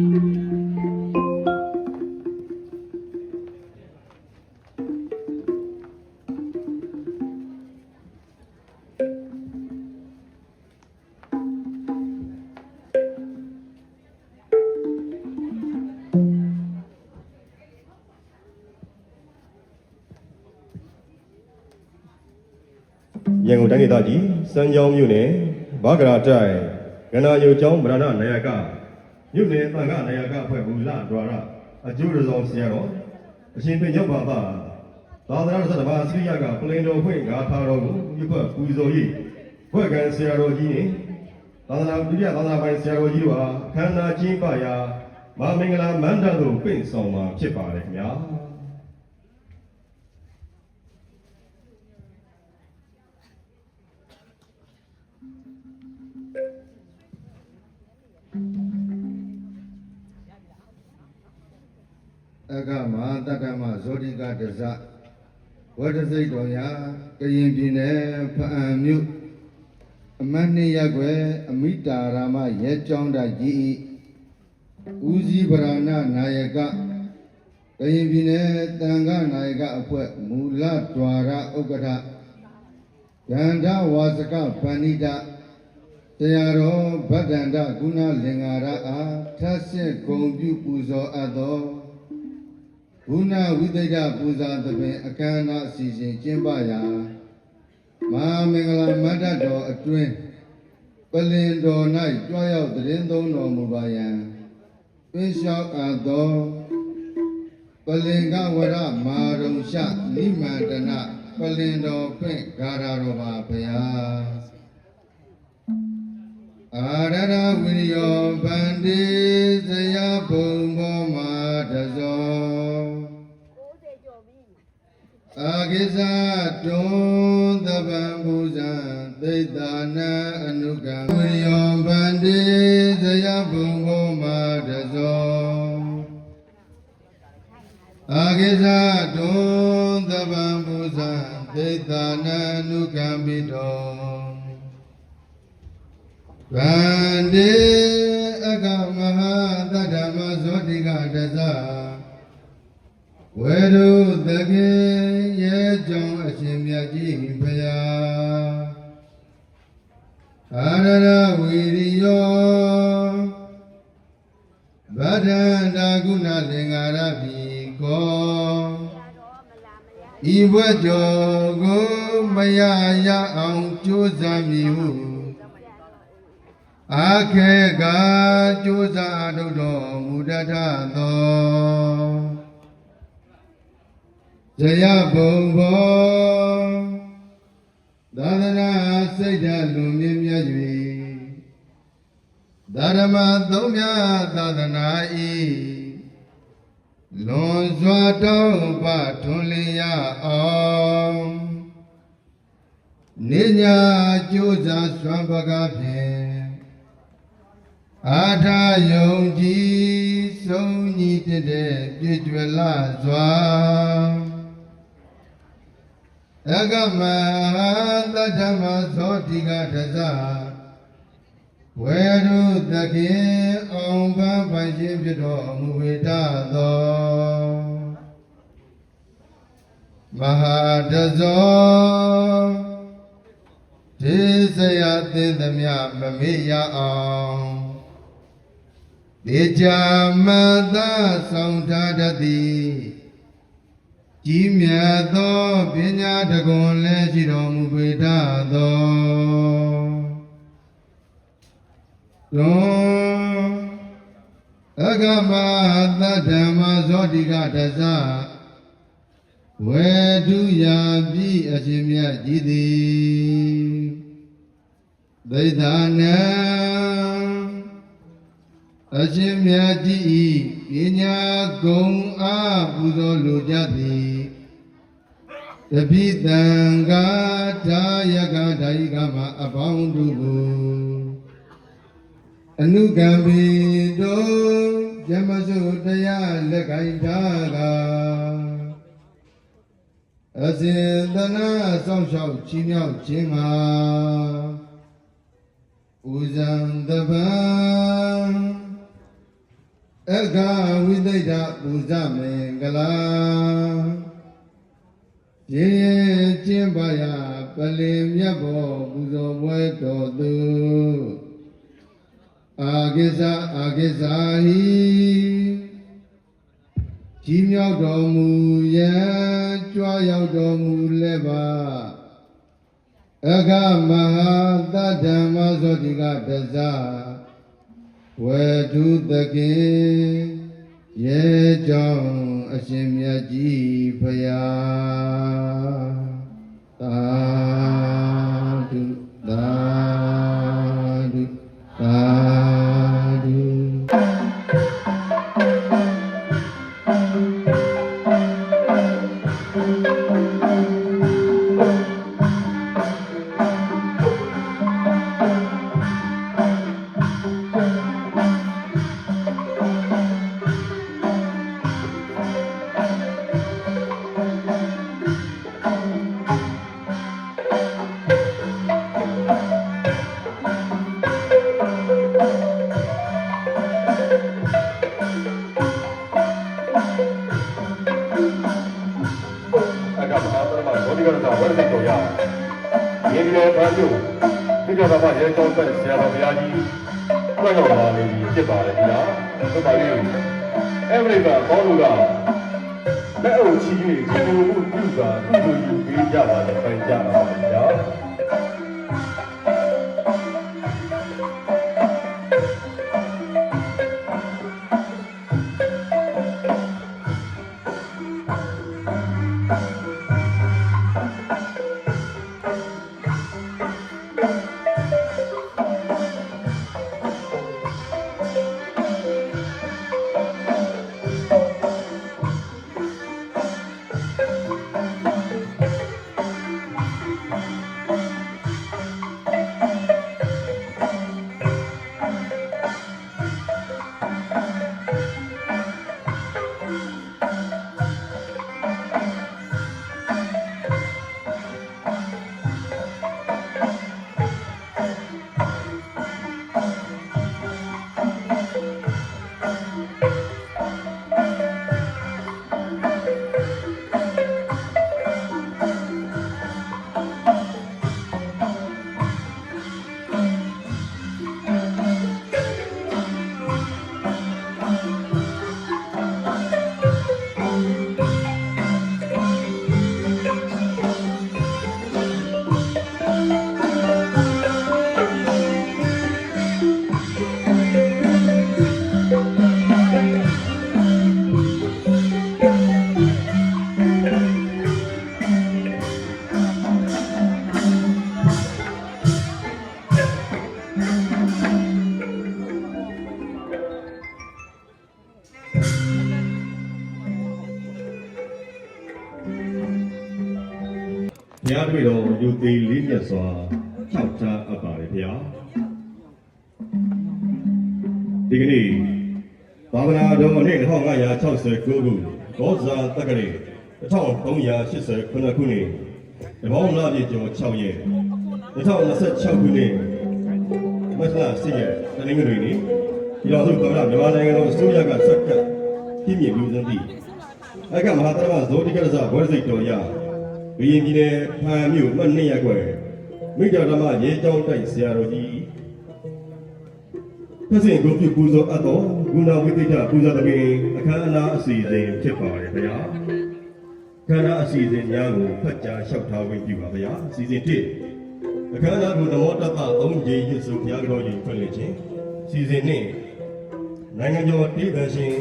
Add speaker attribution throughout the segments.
Speaker 1: ရန်ကုန်တိုင်းဒေသကြီးစမ်းချောင်းမြို့နယ်ဘာကရာတိုင်းကနာယုတ်ကျောင်းဗရဏနာယကမြို့နယ်သံဃာနာယကအဖွဲ့မူလဒွါရအကျိုးတော်ဆရာတော်အရှင်ပင်ရောက်ပါပါသာသနာ့သဘာဝစရိယကပလင်တော်ဖွင့်ငါထားတော်ကိုပြုဖွဲ့ပူဇော်၏ဖွဲ့ကံဆရာတော်ကြီးနှင့်သာသနာဒုတိယသာသနာပိုင်ဆရာတော်ကြီးတို့ဟာခန္ဓာကျင်းပရာမမင်္ဂလာမန္တန်သို့ပင့်ဆောင်မှာဖြစ်ပါတယ်ခင်ဗျာ
Speaker 2: အကမတတ္တမဇောတိကတဇဝတ္တစိတ်တော်ရာကရင်ပြည်နယ်ဖအံမြို့အမတ်နှစ်ရပ်ွယ်အမိတာရာမရဲကျောင်းတိုက်ကြီးဦးစီးဗရဏနာယကကရင်ပြည်နယ်တန်ခါနာယကအဖွဲ့မူလဒွါရဥက္ကဋ္ဌဂန္ဓဝါစကဗန္နိတတရားတော်ဗဒ္ဒန္တကုဏလင်္ကာရအားထပ်ဆင့်ဂုဏ်ပြုပူဇော်အပ်သောဘုနာဝိသိတပူဇာသဖြင့်အခမ်းအနားအစီအစဉ်ကျင်းပရာမဟာမင်္ဂလာမတ္တတော်အတွင်းပလင်တော်၌ကြွားရောက်သတင်းသုံးတော်မူပါယံပင်လျှောက်အပ်သောပလင်ကဝရမာရုံရှနိမန္တနပလင်တော်ဖြင့်ဂါရတော်ပါဗျာအာရရဝိရိယောဗန္တိဇယဘုံဘောမာတဇောအာကိစ္စတွန်သဗ္ဗံဘူဇံသိတ္တနာအနုကံဝိရိယောဗန္တိဇယဘုံဘောမာတဇောအာကိစ္စတွန်သဗ္ဗံဘူဇံသိတ္တနာအနုကံပိတောဗန္တိအကမဟာတတ္တမဇောတိကတဇဝေရုသကေရဲကြောင့်အရှင်မြတ်ကြီးဖရာအာရရဝီရိယောဗဒ္ဒန္တာကုဏလင်္ကာရပိကောဤဘွဲ့ကျော်ကိုမရရအောင်ကြိုးစားမည်ဟုအာခေကကြိုးစားထုတ်တော်မူတတ်သောဇယဘုံဘောသာသနာစိတ်ဓာတ်လွန်မြင့်မြတ်၍ဓမ္မသုံးမြတ်သာသနာဤလွန်စွာတောင်းပထွန်းလင်းရအောင်နိညာကြိုးစားစွမ်းပကားဖြင့်အာထာယုံကြည်ဆုံးညီတည်တဲ့ပြည့်ကျွယ်လာစွာအကမသတ္တမဇောတိကတဇဝေရုသကေအောင်ပန်းပိုင်ခြင်းဖြစ်တော်မူဝေဒသောမဟာတဇောဒေဇယသင်္သမြမမေ့ရအောင်ဒေချာမတဆောင်ထားတတ်သည်ကြီးမြတ်သောပညာတကွန်လည်းရှိတော်မူပေထသောလွန်အကမသတ္တမဇောတိကတဇဝေတုယာပိအရှင်မြတ်ကြီးသည်သိသနာအရှင်မြတ်ကြီးပညာဂုဏ်အားပူဇော်လိုကြသည်တပိတံဂါထာယကဓာယိကမအပေါင်းတို့ကိုအနုကံပိတောဇမစုတရားလက်ကိုင်ထားကအစဉ်သနာစောင့်ရှောက်ချီးမြှောက်ခြင်းမှာဥဇံတပံ အခါဝိသိဒပူဇမင်္ဂလာရေကျင်းပါရပလင်မြတ်ဘောပူဇော်ပွဲတော်သူအာကိစ္စအာကိစ္စဟိကြီးမြောက်တော်မူရန်ကြွားရောက်တော်မူလည်းပါအခမဟာတဓမ္မဇောတိကတဇဝေထုသကေရေကြောင့်အရှင်မြတ်ကြီးဖရာသာဓုသာဓုသာဓု
Speaker 1: ကမဟာပရမဇောတိကရဏဝရစိတ်တော်ရရင်းရဲဘာလို့ဒီကဘာရဲကြောင်းတဲ့ဆရာတော်ဘုရားကြီးတွက်တော်လာနေပြီဖြစ်ပါတယ်ဗျာဟုတ်ပါပြီအဲ့ဒီကဘောလူကလက်အုပ်ချီး၍ဒီလိုမှုပြုတာသူ့လိုယူပေးကြပါလေပန်ကြပါဗျာဘုရားတွေ့တော်ယူသေးလေးမြတ်စွာဖြောက်ချအပ်ပါတယ်ဘုရားဒီကနေ့ဘာဝနာတော်နှစ်2569ခုဒေါဇာတက္ကရာ1389ခုနှစ်တဘောင်းလပြည့်ကျော်6ရက်2026ခုနှစ်မတ်လ10ရက်တနင်္ဂနွေနေ့ဒီတော်စုကမ္ဘာမြန်မာနိုင်ငံတော်အစိုးရကစက်ကပ်ပြည့်မြင့်လူစံသည့်အခါမဟာတရမဇောတိကရဇဝရစိတ်တော်ရဘီရင်ပြည်နယ်ဖန်မြို့မှတ်2ရပ်ကွယ်မိကြဓမ္မရေကျောင်းတိုက်ဆရာတော်ကြီးသစ္စာကိုပြုပူဇော်အပ်တော်ဂုဏဝိသိတပူဇော်တပင်အခမ်းအနားအစီအစဉ်ဖြစ်ပါတယ်ဗျာအခမ်းအနားအစီအစဉ်များကိုဖတ်ကြားလျှောက်ထားဝင်ပြုပါဗျာအစီအစဉ်1အခမ်းအနားကိုသမောတ္တ3ကြိမ်ရစ်စုဘုရားတော်ကြီးဖွင့်လှစ်ခြင်းအစီအစဉ်2နိုင်ငံကျော်တိဗ္ဗရှင်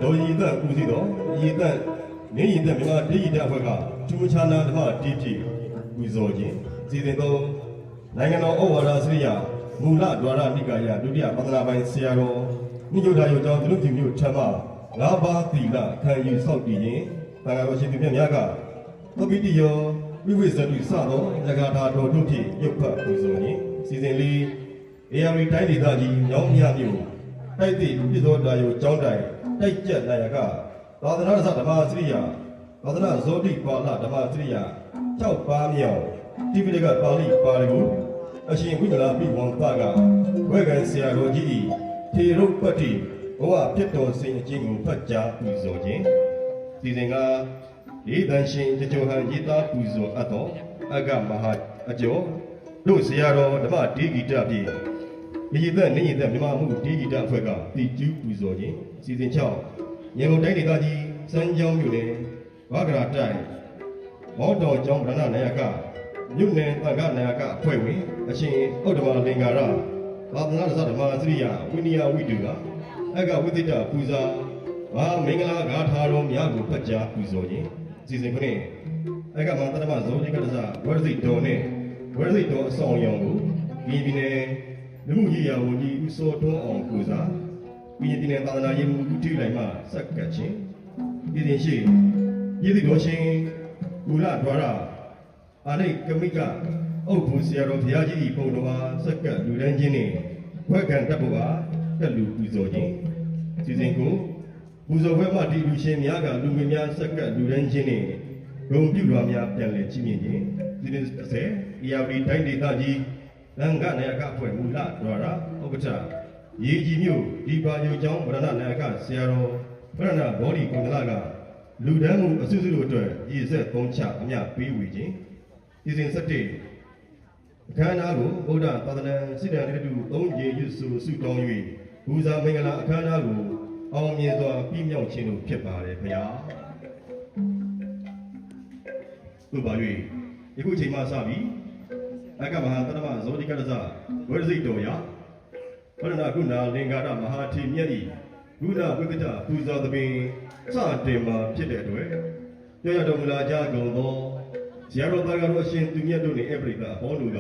Speaker 1: ဒေါ်ရည်သက်ပူဇီတော်ရည်သက်နေရည်သက်မြန်မာတိရည်တပ်ဖွဲ့ကကျူချာနာဓမ္မတိတိပူဇော်ခြင်းအစီအစဉ်3နိုင်ငံတော်ဩဝါဒစရိယမူလဒွါရနိကာယဒုတိယပန္နနာပိုင်းဆရာတော်နိယုဒ္ဓယောကျောင်းသူတို့ပြည်မြို့ထမ5ပါးသီလခံယူဆောက်တည်ခြင်းသံဃာတော်ရှင်သူမြတ်များကသပိတိယောဝိဝိဇ္ဇတုစသောလက္ခဏာတော်တို့ဖြင့်ရုပ်ဖတ်ပူဇော်ခြင်းအစီအစဉ်4အေယာရီတိုင်းဒေသကြီးညောင်းမြမြို့တိုက်သည့်ပြည်တော်ဒါယောကျောင်းတိုင်တိုက်ကျက်နာယကသာသနာ့ဓမ္မစရိယသာသနာဇောတိပါဠဓမ္မစရိယ6ပါးမြောက်တိပိဋကပါဠိပါဠိကိုအရှင်ဝိကလာပိဝံသကဝေကံဆရာတော်ကြီးထေရုပ္ပတ္တိ ဘဝဖြစ်တော်စင်အချင်းကိုဖတ်ကြားပူဇော်ခြင်းစီစဉ်ကလေးတန်ရှင်တကြိုဟန်ရေးသားပူဇော်အပ်တော်အကမဟာအကျော်တို့ဆရာတော်ဓမ္မဒီဂီတဖြင့်ရည်သက်နေရသက်မြမမှုဒီဂီတအဖွဲ့ကတည်ကျူးပူဇော်ခြင်းစီစဉ်6ရန်ကုန်တိုင်းဒေသကြီးစမ်းချောင်းမြို့နယ်ဝါကရာတိုင်းမော်တော်ကျောင်းဗရဏနာယကမြို့နယ်တန်ခနာယကအဖွဲ့ဝင်အရှင်ဥဒ္ဓမာလင်္ကာရဘာသနာ့ဓမ္မစရိယဝိနည်းဝိတုကအကဝိသတပူဇာဘာမင်္ဂလာဂါထာတော်များကိုဖတ်ကြားပူဇော်ခြင်းစီစဉ်ခွင့်အကမန္တမဇောတိကတ္တဇဝရစိတ်တော်နဲ့ဝရစိတ်တော်အဆောင်ရောင်ကိုပြည်နယ်လူမှုရေးရာဝန်ကြီးဦးစောတွန်းအောင်ကိုစားပြည်နယ်သာသနာရေးမှူးဦးထိလိုက်မှစက္ကတ်ချင်းပြည်ရင်ရှိပြည်သူတော်ရှင်မူလဒွါရအာနိကမိကအုပ်ဖို့ဆရာတော်ဘုရားကြီးပုံတော်ဟာစက္ကတ်လူတန်းချင်းနဲ့ဘွဲ့ခံတပ်ဖို့ပါတက်လူပူဇော်ခြင်းစီစဉ်ကိုပူဇော်ဘွဲ့မှဒီလူရှင်များကလူငယ်များစက္ကတ်လူတန်းချင်းနဲ့ဂုဏ်ပြုတော်များပြန်လည်ချီးမြှင့်ခြင်းစီစဉ်30ဒီယာပီတိုင်းဒေသကြီးလန်ကနာယကအဖွဲ့မူလဒွါရဥက္ကဋ္ဌရေကြီးမြို့ဒီပါညိုကျောင်းဗရဏနာယကဆရာတော်ဗရဏဘောဓိကုန္ဒလကလူတန်းမှုအစုစုတို့အတွက်ရည်ဆက်သုံးချအမြပေးဝေခြင်းစီစဉ်17အခမ်းအနားကိုဗုဒ္ဓသာသနာစစ်တမ်းတတူ3ရေရွစုစုတောင်း၍ဘူဇာမင်္ဂလာအခမ်းအနားကိုအောင်မြင်စွာပြည့်မြောက်ခြင်းတို့ဖြစ်ပါတယ်ခင်ဗျာသို့ပါ၍ယခုချိန်မှစပြီးအကမဟာတရမဇောတိကတ္တဇဝရစိတ်တော်ရာဝရဏကုဏလင်္ကာရမဟာထေမြတ်ဤကုဏဝိကတပူဇော်သဘင်စတင်မှာဖြစ်တဲ့အတွက်ပြောရတော်မူလာကြကုန်သောဇာတော်သားတော်ရှင်သူမြတ်တို့နှင့်အပရိသအပေါင်းတို့က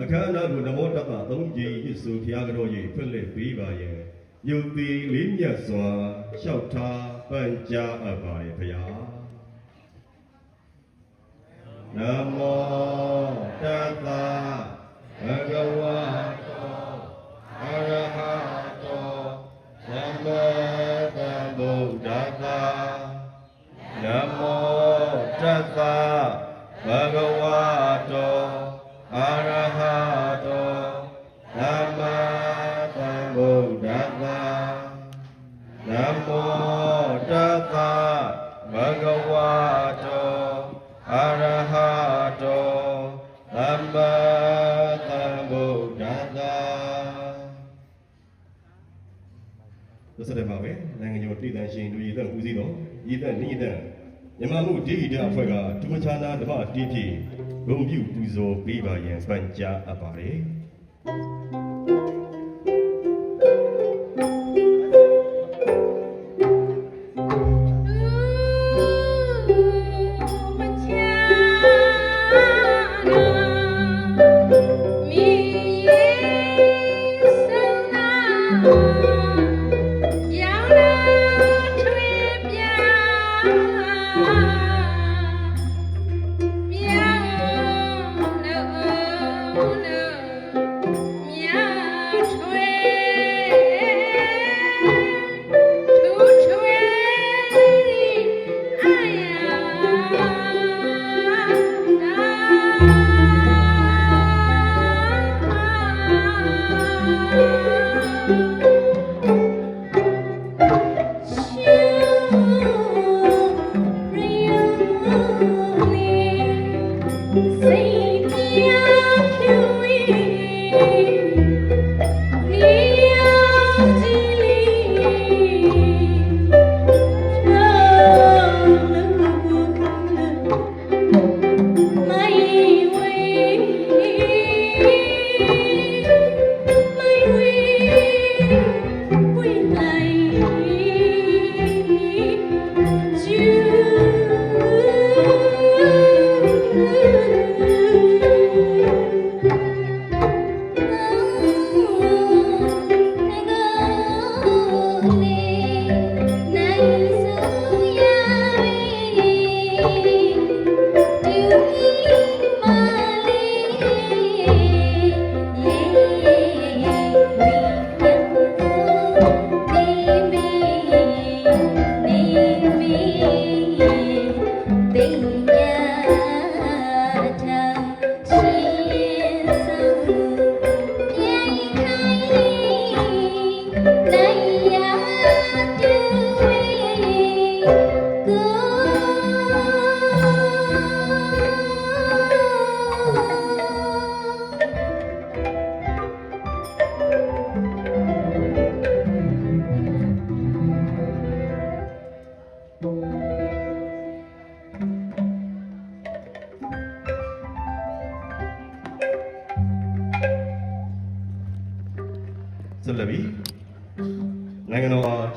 Speaker 1: အခမ်းအနားကိုနမောတတ3ကြိမ်ရစ်ဆိုဖျားကြော၍ဖွင့်လှစ်ပေးပါရန်ယုတ်တိလေးမြတ်စွာလျှောက်ထားပန်ကြားအပ်ပါရဖျားနမောတတဘဂဝတောအရဟတောသမ္မာသမ္ဗုဒ္ဓတ္တနမောတတဘဂဝတောအရဟတောသမ္မာသမ္ဗုဒ္ဓတ္တနမောတတဘဂဝတောအရဟတောသမ္မာသမ္ဗုဒ္ဓတ္တသစ္စာမှာပဲနိုင်ငံကျော်တိတန်ရှင်လူရည်သက်ဦးစီးတော်ရည်သက်နေသက်မြမမှုဒီဂီတအဖွဲ့ကဒုမချာနာဓမ္မတီးဖြစ်ဂုဏ်ပြုပူဇော်ပေးပါရန်ပန်ကြားအပ်ပါတယ်
Speaker 3: မြ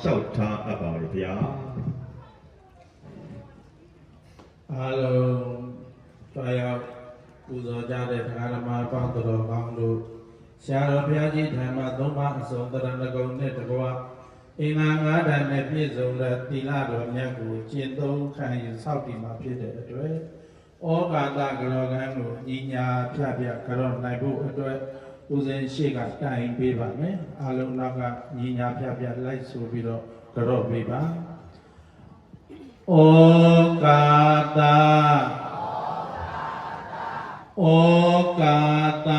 Speaker 1: လျှောက်ထားအပ်ပါရဗျာ
Speaker 3: အားလုံးတော်ရောက်ပူဇော်ကြတဲ့ဓမ္မပေါင်းတော်ကောင်းတို့ဆရာတော်ဘုရားကြီးဓမ္မသုံးပါးအစုံတရဏဂုံနဲ့တကွာအင်္ဂါ၅ဓာတ်နဲ့ပြည့်စုံတဲ့သီလတော်မြတ်ကိုကျင့်သုံးခံယူဆောက်တည်မှာဖြစ်တဲ့အတွက်ဩကာသကရောကံကိုညီညာဖြတ်ဖြတ်ကရောနိုင်ဖို့အတွက်ဦးဇင်းရှိကတိုင်ပေးပါမယ်အားလုံးနောက်ကညီညာဖြတ်ဖြတ်လိုက်ဆိုပြီးတော့ကရောပေးပါဩကာသဩကာသ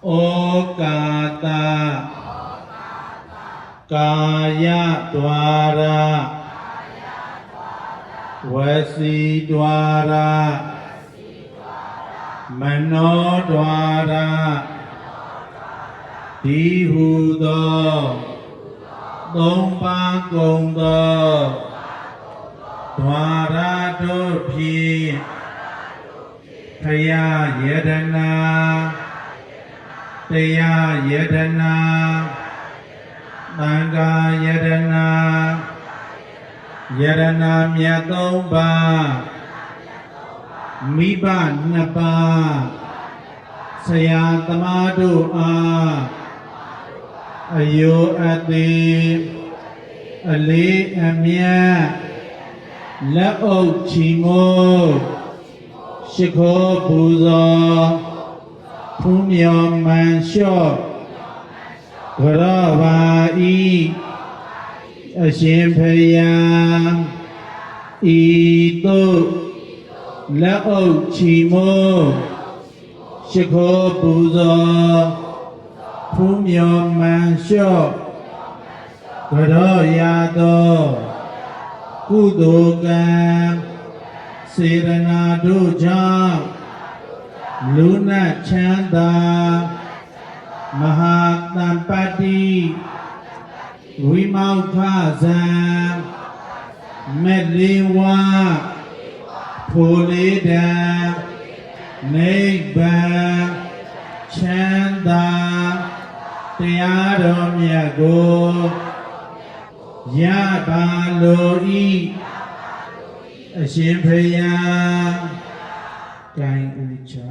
Speaker 3: ဩကာသကာယ द्वार ဝစီ द्वार မနော द्वार ဒီဟုသောသုံးပါးကုန်သော द्वार တို့ဖြင့်ဖယားယတနာတရားယတနာသံဃာယတနာယတနာမြတ်သုံးပါးမိဘနှစ်ပါးဆရာသမားတို့အားအယုအသေးအလေးအမြတ်လက်အုပ်ချီမိုးရှိခိုးပူဇော်ဖူးမြော်မှန်လျှော့ကရောပါဤအရှင်ဖယားဤသို့လက်အုပ်ချီမိုးရှိခိုးပူဇော်ဖူးမြော်မှန်လျှော့ကရောရသောကုသိုလ်ကံစေရနာတို့ကြောင့်လူနာချမ်းသာမဟာတံပတ္တိဝိမောက္ခဇံမေလေးဝါဖိုလေးတံနိဗ္ဗာန်ချမ်းသာတရားတော်မြတ်ကိုရပါလိုဤအရှင်ဖယားတိုင်ဥချာ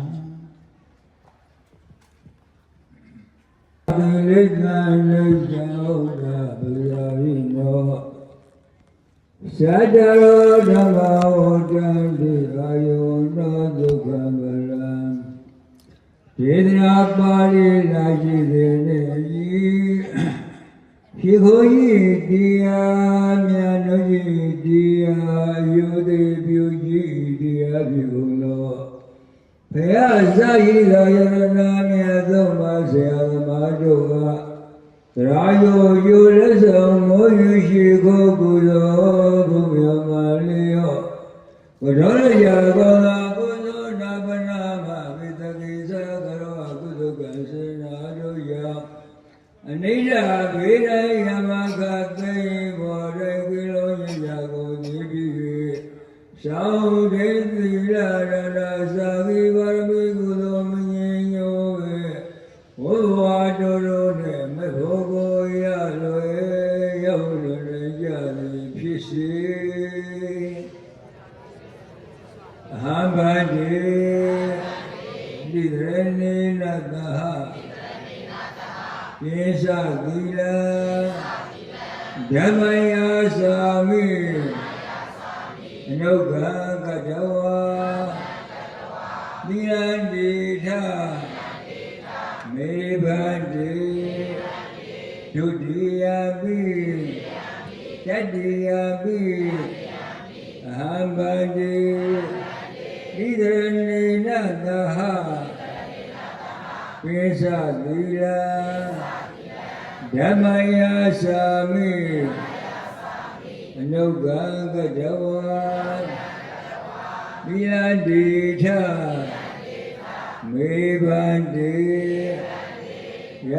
Speaker 4: ဒီလိက္ခာလိက္ခာဟုတ်တာဘုရားဤနောသတ္တရောဓမ္မဝတ္တံဒီအာယောနောဒုက္ခဗလံဒေသနာပါဠိလာရှိသည်နှင့်ဖြစ်ခိုးဤတရားမြတ်တို့ဤတရားယုတိပြုကြီးတရားပြုလို့ဘုရားဇာတိတော်ယရနာမြတ်သုံးပါးဆရာသမားတို့ကသရာယောယုလက်ဆောင်မိုးရွှေရှိခိုးကုသိုလ်ဘုရားမလေးရောဘုရားရာကောသာကုသိုလ်နာပနာမဝိတကိသကရောကုသိုလ်ကံစေနာတို့ရာအနိစ္စဘေဒယမကသိဘောရေကိလောညရာကိုနေပြီးရှောင်းတဲ့သီလရဏသာဂိပါရမီကုသိုလ်မငြိညိုပဲဝိဝါတို့တို့နဲ့မဘောကိုရလွယ်ရောက်လွယ်ကြသည်ဖြစ်စေအဟံဘာတိဒီရဏိနတဟယေသသီလဓမ္မယသာမိအနုက္ခကတဝါသီလတိထမေဘန္တိဒုတိယပိတတိယပိအဟံဗန္တိဣဒရဏိနသဟပိသသီလဓမ္မယသာမိအနုက္ခကတဝါသီလတိထမေဘန္တိယ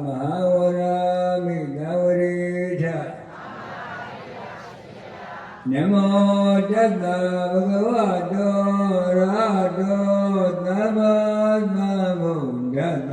Speaker 4: မဟာဝရာမိနဝရေထနမောတတ္တဗုဒ္ဓဝါတောရာတောသမ္မာသမ္ဗုဒ္ဓတ္တ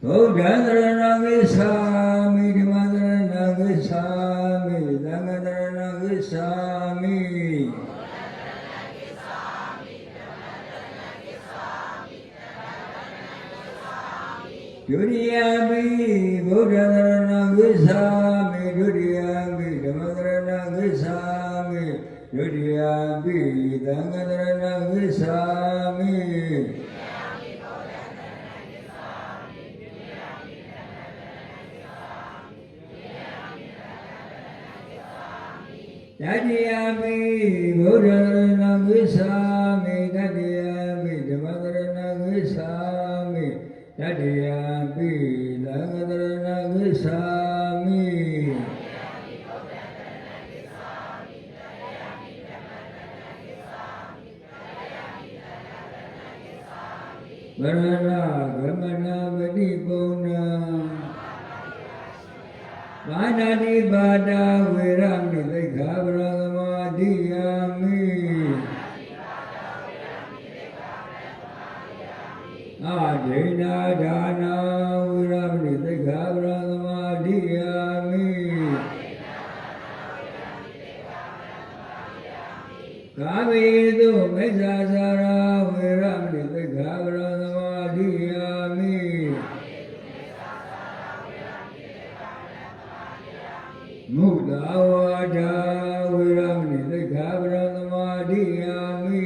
Speaker 4: ဗုဒ္ဓံသရဏဂိသာမိဓမ္မသရဏဂိသာမိသံဃသရဏဂိသာမိဒုတိယပိဗုဒ္ဓသရဏဂိသာမိဒုတိယပိဓမ္မသရဏဂိသာမိဒုတိယပိသံဃသရဏဂိသာမိတတိယပိဗုဒ္ဓသရဏဂိသာမိတတိယပိဓမ္မသရဏဂိသာမိတတိယပိသံဃသရဏဂိသာမိဗရဏဂမနာပတိပုံနာဘာနာတိပါဒဝေရမိသိက္ခာပရသမာဓိယာမိအာဒိနာဒါနာဝေရမိသိက္ခာပရသမာဓိယာမိကာမေတုမိစ္ဆာစာရာဝေရမိသိက္ခာပရသမာဓိယာမိမုဒ္ဒဝါဒဝေရမိသိက္ခာပရသမာဓိယာမိ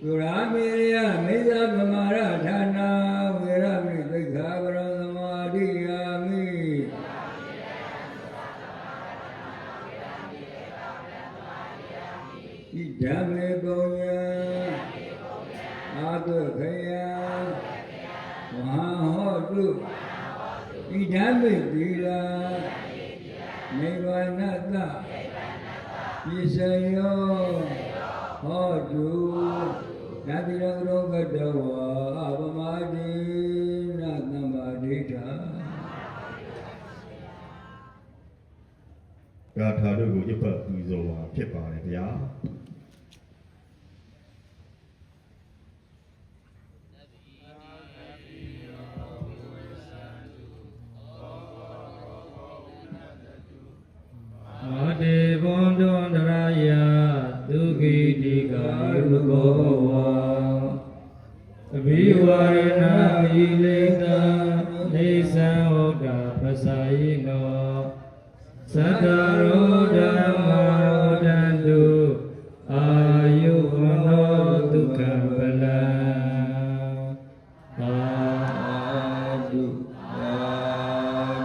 Speaker 4: သုရာမေရမေဇဗမာရဌာနာဝေရမိသိက္ခာပရသမာဓိယာမိဣဒံမေပုံယံအာတုခယံမဟာဟောတုဣဒံမေသီလာနိဗ္ဗာနတ္တပိစယောဟောတုသတိရဂရောကတဝါအပမတိနသမ္မာဒိဋ္ဌာ
Speaker 1: ဂါထာတို့ကိုရပတ်ပူဇော်မှာဖြစ်ပါတယ်ဗျာ
Speaker 3: မောတေဘွန်တွန်တရာယဒုခိတိကာယုကောဝါအဘိဝါရဏဣလိတံနေသံဟောတာပစာယိနောသတ္တရောဓမ္မာရောတံတုအာယုဝနောဒုက္ခပလံအာဒုအာ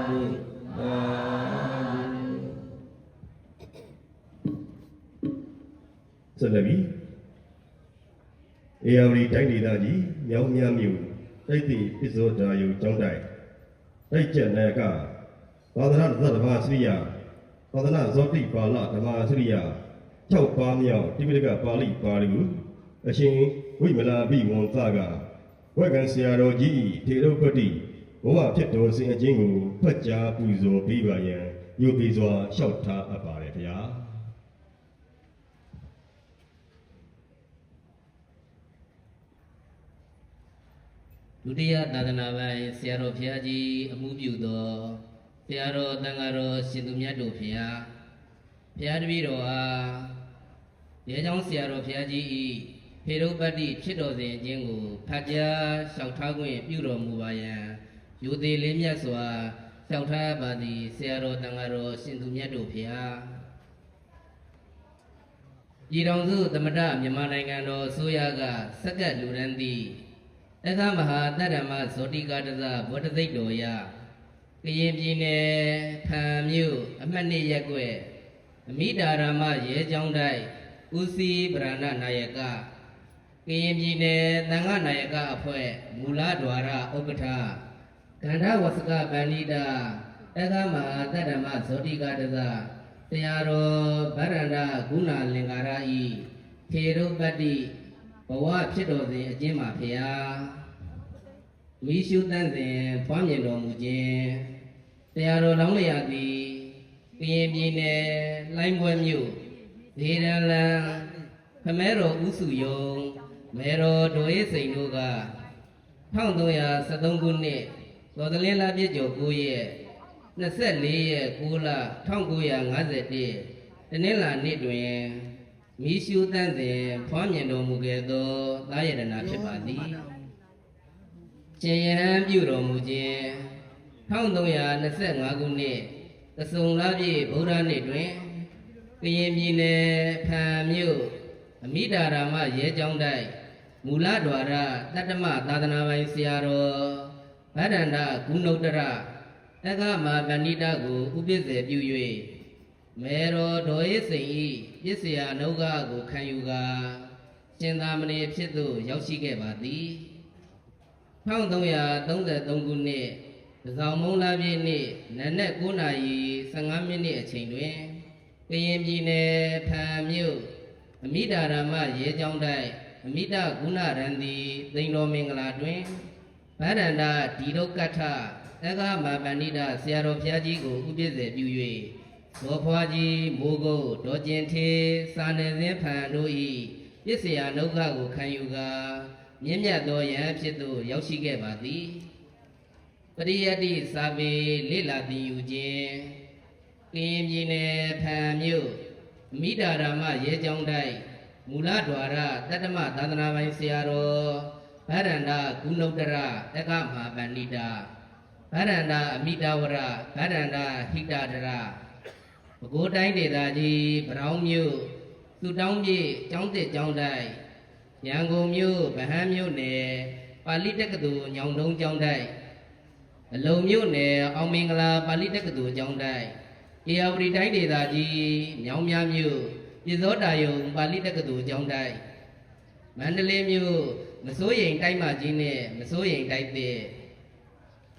Speaker 3: ဒုအာဒု
Speaker 1: ဆက်လက်ပြီးအေယာဝတီတိုင်းဒေသကြီးမြောင်းမြမြို့တိုက်တိပစ္စောဒါယုကျောင်းတိုက်တိုက်ကျက်နာကသာသနာ့သတ္တဗာစရိယသာသနာ့ဇောတိပါဠဓမ္မစရိယ6ပါးမြောက်တိပိဋကပါဠိပါဠိကိုအရှင်ဝိမလာဘိဝံသကဝက်ကံဆရာတော်ကြီးထေရုပ္ပတိဘဝဖြစ်တော်စဉ်အချင်းကိုဖတ်ကြားပူဇော်ပေးပါရန်ယုပိစွာလျှောက်ထားအပ်ပါတယ်ဗျာ
Speaker 5: ဒုတိယသာသနာပိုင်းဆရာတော်ဘုရားကြီးအမှုပြုသောဆရာတော်တန်ဃာတော်ရှင်သူမြတ်တို့ဘုရားဘုရားတပည့်တော်အားရဲချောင်းဆရာတော်ဘုရားကြီး၏ဖေရုပတ္တိဖြစ်တော်စဉ်အခြင်းကိုဖတ်ကြားလျှောက်ထားခွင့်ပြုတော်မူပါရန်ယူသေးလေးမြတ်စွာလျှောက်ထားပါသည်ဆရာတော်တန်ဃာတော်ရှင်သူမြတ်တို့ဘုရားပြည်တော်စုသမတမြန်မာနိုင်ငံတော်အစိုးရကစက္ကန့်လူရန်သည့်တက္ကမဟာတတ္တမဇောတိကတဇဗောဓသိတ်တော်ရကရင်ပြည်နယ်ဖန်မြို့အမှတ်2ရပ်ကွက်အမိတာရမရဲကျောင်းတိုက်ဦးစီးဗရဏနာယကကရင်ပြည်နယ်သံဃနာယကအဖွဲ့မူလဒွါရဥက္ကဋ္ဌကန္ဓဝစကပန္နိတာတက္ကမဟာတတ္တမဇောတိကတဇတရားတော်ဗရဏဂုဏလင်္ကာရဤထေရုပ္ပတ္တိဘဝဖြစ်တော်စဉ်အကျဉ်းမှာဖျားမိရှုတန်းစဉ်ဖွားမြင်တော်မူခြင်းတရားတော်လောင်းလျာသည်ကရင်ပြည်နယ်လိုင်းပွဲမြို့ဒေရန်လန်ခမဲတော်ဥစုယုံ မေရောဒိုရေးစိန်တို့က1373ခုနှစ်သောတလင်းလပြည့်ကျော်9ရက်24ရက်9လ1951တနင်္လာနေ့တွင်မိရှုတန်းစဉ်ဖွားမြင်တော်မူခဲ့သောသာယတနာဖြစ်ပါသည်ရှင်ယဟန်ပြုတော်မူခြင်း1325ခုနှစ်သစုံလပြည့်ဗုဒ္ဓနေ့တွင်ကရင်ပြည်နယ်ဖန်မြို့အမိတာရာမရဲကျောင်းတိုက်မူလဒွါရတတ္တမသာသနာပိုင်ဆရာတော်ဗဒ္ဒန္တဂုဏုတ္တရတက္ကမပဏိတကိုဥပစ္စေပြု၍မေရောဒေါ်ရေးစိန်ဤပစ္စယအနုဂကိုခံယူကာရှင်သာမဏေဖြစ်သို့ရောက်ရှိခဲ့ပါသည်1333ခုနှစ်တစောင်းမုံလာပြည့်နေ့နနက်9:15 မိနစ်အချိန်တွင်ကရင်ပြည်နယ်ဖန်မြို့အမိတာရာမရဲကျောင်းတိုက်အမိတဂုဏရန်သည်သိန်တော်မင်္ဂလာတွင်ဗဒ္ဒန္တဒီဒုက္ကထတက္ကမပဏိတဆရာတော်ဘုရားကြီးကိုဥပစ္စေပြု၍ဒေါ်ဖွားကြီးမိုးကုတ်ဒေါ်ကျင်ထေစာနယ်စင်းဖန်တို့၏ပစ္စယနုဂကိုခံယူကာမြင့်မြတ်သောယဟန်ဖြစ်သို့ရောက်ရှိခဲ့ပါသည်ပရိယတ္တိစာပေလေ့လာသင်ယူခြင်းကရင်ပြည်နယ်ဖန်မြို့အမိတာရာမရဲကျောင်းတိုက်မူလဒွါရတတ္တမသာသနာပိုင်ဆရာတော်ဗဒ္ဒန္တဂုဏုတ္တရတက္ကမပဏိတဗဒ္ဒန္တအမိတဝရဗဒ္ဒန္တဟိတတရပဲခူးတိုင်းဒေသကြီးဗရောင်းမြို့သူတောင်းပြည်ကျောင်းတစ်ကျောင်းတိုက်ရန်ကုန်မြို့ဗဟန်းမြို့နယ်ပါဠိတက္ကသိုလ်ညောင်တုံးကျောင်းတိုက်အလုံမြို့နယ်အောင်မင်္ဂလာပါဠိတက္ကသိုလ်ကျောင်းတိုက်ဧရာဝတီတိုင်းဒေသကြီးမြောင်းမြမြို့ပြည်စောတာယုံပါဠိတက္ကသိုလ်ကျောင်းတိုက်မန္တလေးမြို့မစိုးရိမ်တိုက်မကြီးနဲ့မစိုးရိမ်တိုက်သစ်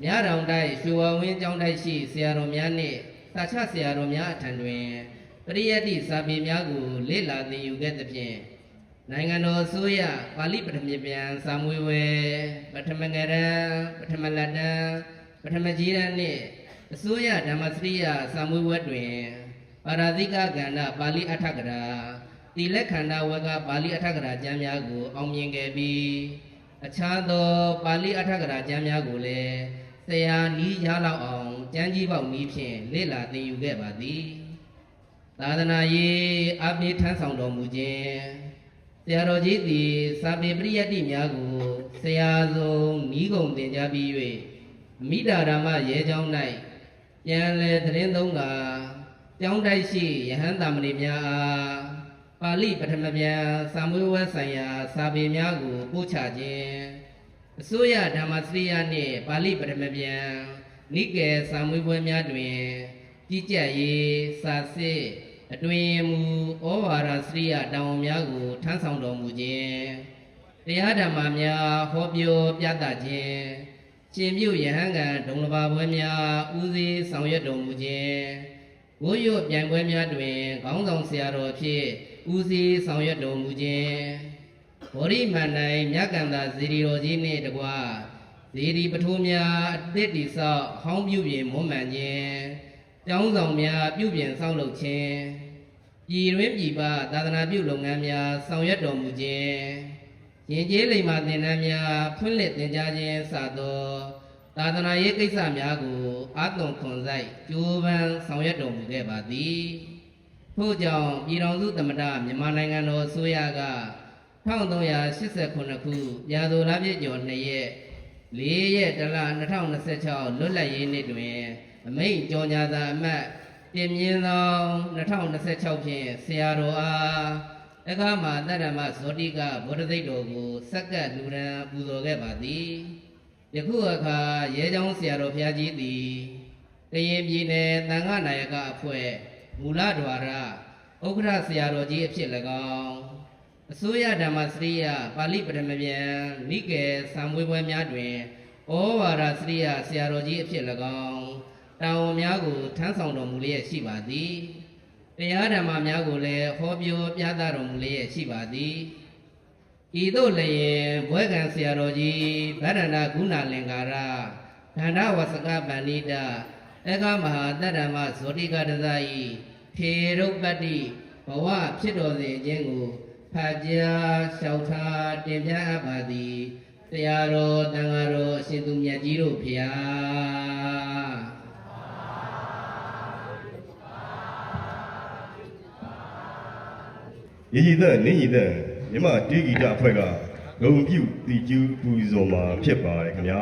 Speaker 5: မြတောင်တိုက်ရွှေဝဝင်းကျောင်းတိုက်ရှိဆရာတော်များနှင့်သာချဆရာတော်များအထံတွင်ပရိယတ္တိစာပေများကိုလေ့လာသင်ယူခဲ့သဖြင့်နိုင်ငံတော်အစိုးရပါဠိပထမပြန်စာမွေးဝဲပထမငရံပထမလက်တံပထမကြီးရန်နှင့်အစိုးရဓမ္မစရိယစာမွေးဝဲတွင်ပါရာဇိကကန္ဓပါဠိအထကရာတိလက်ခန္ဓဝကပါဠိအထကရာကျမ်းများကိုအောင်မြင်ခဲ့ပြီးအခြားသောပါဠိအထကရာကျမ်းများကိုလည်းဆရာနီးရလောက်အောင်ကျမ်းကြီးပေါက်နည်းဖြင့်လေ့လာသင်ယူခဲ့ပါသည်သာသနာရေးအပိထမ်းဆောင်တော်မူခြင်းဆရာတော်ကြီးသည်စာပေပရိယတ္တိများကိုဆရာဆုံးနီးကုန်သင်ကြားပြီး၍အမိတာရာမရဲကျောင်း၌ပြန်လည်သတင်းသုံးကာကျောင်းတိုက်ရှိယဟန်တာမဏေများအားပါဠိပထမပြန်စာမွေးဝဲဆိုင်ရာစာပေများကိုပို့ချခြင်းအစိုးရဓမ္မစရိယနှင့်ပါဠိပထမပြန်နိကေစာမွေးပွဲများတွင်ကြီးကြပ်ရေးစာစစ်အတွင်မူဩဝါဒစရိယတောင်းများကိုထမ်းဆောင်တော်မူခြင်းတရားဓမ္မများဟောပြောပြသခြင်းရှင်ပြုယဟန်ကဒုံလဘာပွဲများဦးစီးဆောင်ရွက်တော်မူခြင်းဝိုးရွတ်ပြိုင်ပွဲများတွင်ခေါင်းဆောင်ဆရာတော်ဖြစ်ဦးစီးဆောင်ရွက်တော်မူခြင်းဗောဓိမန္တိုင်မြတ်ကန္တာဇီရီတော်ကြီးနှင့်တကွဇီရီပထိုးများအသစ်တိဆောက်ဟောင်းပြုပြင်မွမ်းမံခြင်းကျောင်းဆောင်များပြုပြင်ဆောက်လုပ်ခြင်းပြည်တွင်းပြည်ပသာသနာပြုလုပ်ငန်းများဆောင်ရွက်တော်မူခြင်းရင်ကျေးလိမ္မာသင်တန်းများဖွင့်လှစ်သင်ကြားခြင်းစသောသာသနာရေးကိစ္စများကိုအာသွန်ခွန်စိုက်ကြိုးပမ်းဆောင်ရွက်တော်မူခဲ့ပါသည်ထို့ကြောင့်ပြည်ထောင်စုသမ္မတမြန်မာနိုင်ငံတော်အစိုးရက1389ခုရာသီလပြည့်ကျော်2ရက်4ရက်တလ2026လွတ်လပ်ရေးနေ့တွင်အမိန့်ကြော်ညာစာအမှတ်တင်မြင့်သော2026ဖြင့်ဆရာတော်အားအခါမှာတတ္တမဇောတိကဗောဓသိတ်တော်ကိုစက္ကပ်လူရန်ပူဇော်ခဲ့ပါသည်ယခုအခါရဲကျောင်းဆရာတော်ဘုရားကြီးသည်ကရင်ပြည်နယ်သံဃာနာယကအဖွဲ့မူလဒွါရဥက္ကဋ္ဌဆရာတော်ကြီးအဖြစ်၎င်းအစိုးရဓမ္မစရိယပါဠိပထမပြန်နိကေစာမွေးပွဲများတွင်ဩဝါဒစရိယဆရာတော်ကြီးအဖြစ်၎င်းတာဝန်များကိုထမ်းဆောင်တော်မူလျက်ရှိပါသည်တရားဓမ္မများကိုလည်းဟောပြောပြသတော်မူလျက်ရှိပါသည်ဤသို့လည်းဘွဲကံဆရာတော်ကြီးဗဒ္ဒန္တဂုဏလင်္ကာရဒန္တဝစကပဏိတအခမဟာတတ္တမဇောတိကတဇဤထေရုပ္ပတ္တိဘဝဖြစ်တော်စေခြင်းကိုဖ ဖာကြားလျှောက်ထားတင်ပြအပ်ပါသည်တရားတော်တန်ဃာတော်အရှင်သူမြတ်ကြီးတို့ဖျား
Speaker 1: ရည်ရည်သက်နင်းရည်သက်မြမတေးဂီတအဖွဲ့ကဂုံပြုတီကျူးပူဇော်မှာဖြစ်ပါတယ်ခင်ဗျာ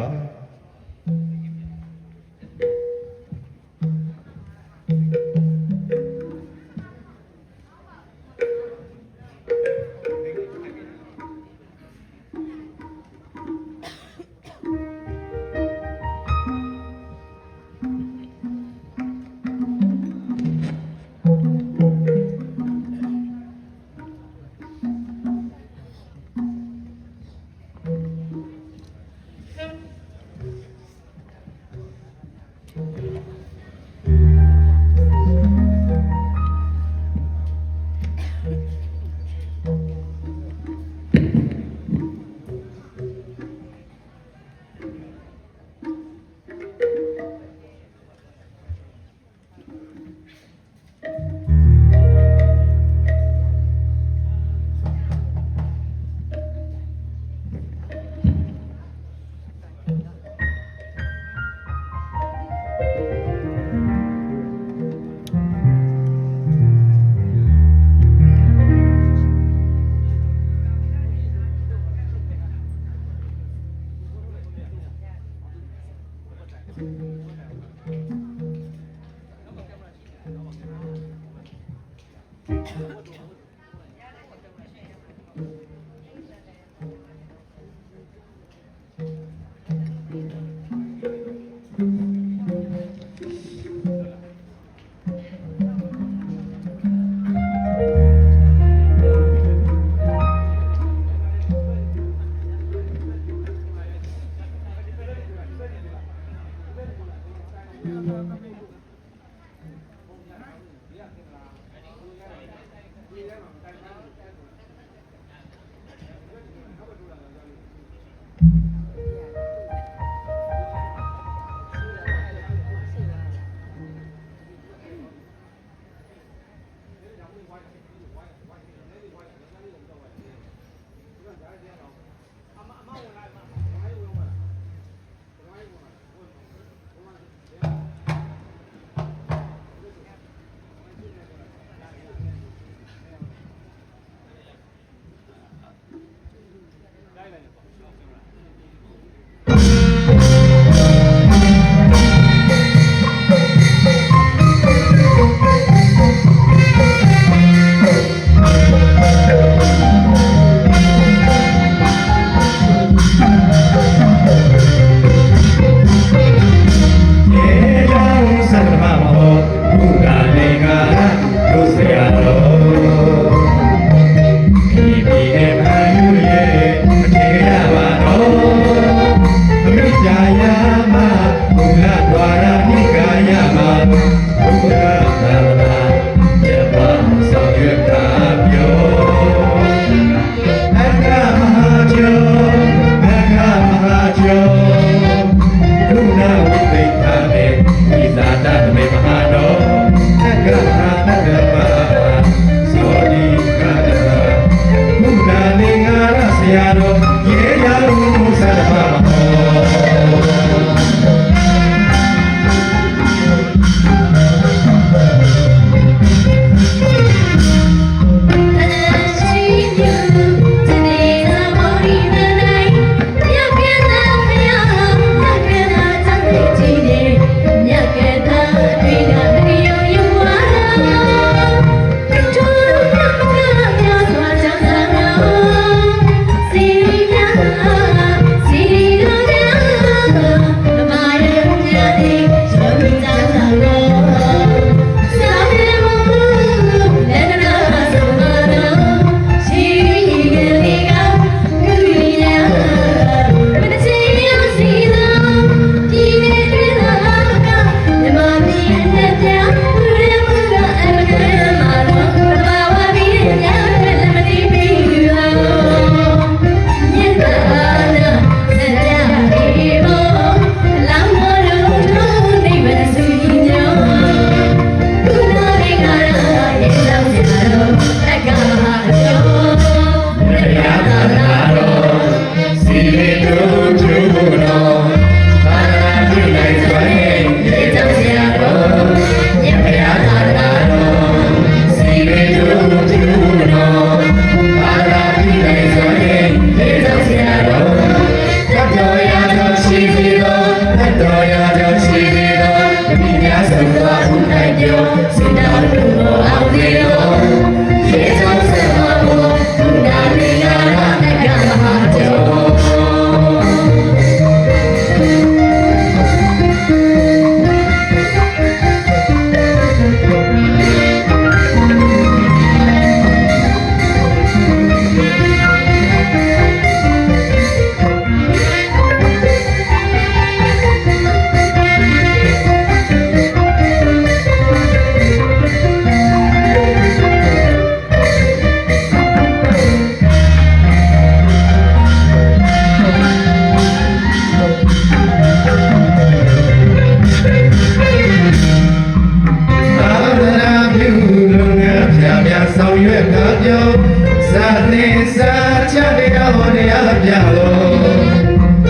Speaker 1: ဘောတရားပြလို့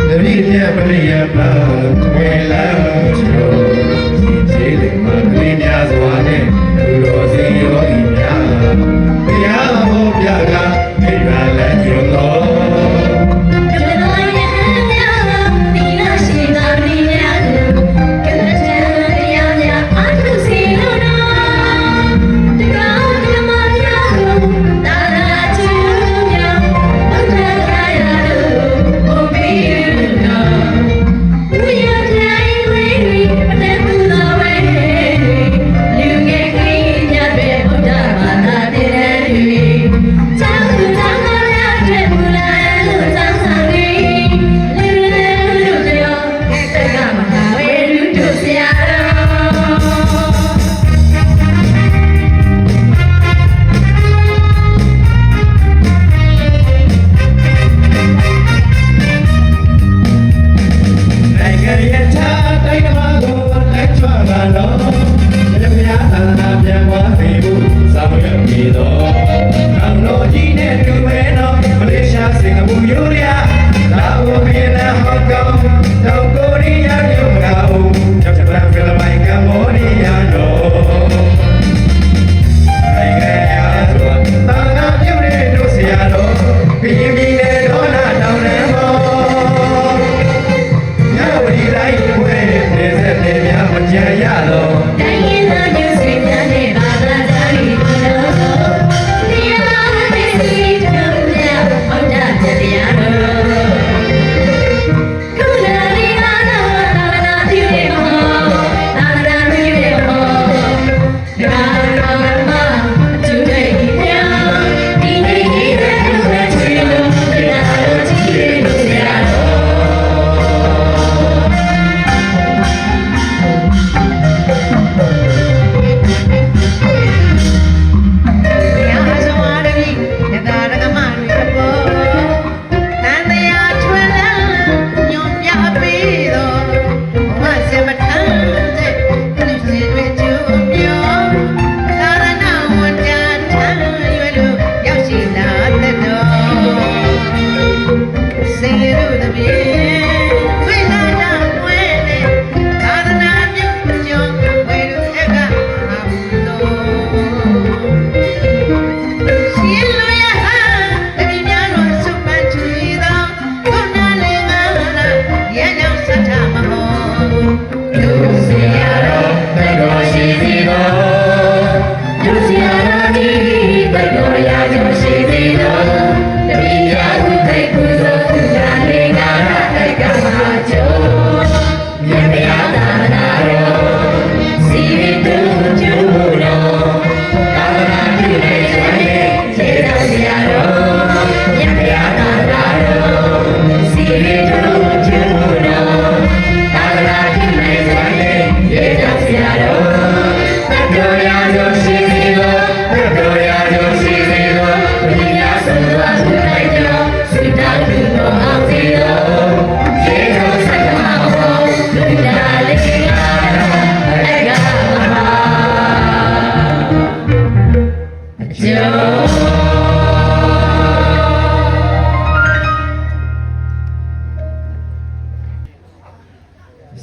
Speaker 1: တတိယပရိယပံဝေလံချိုဒီခြေလေးမှာကလေးများစွာနဲ့သူတော်စင်ယောဂီများတရားဟောပြကမိဘလက်ကျွတော်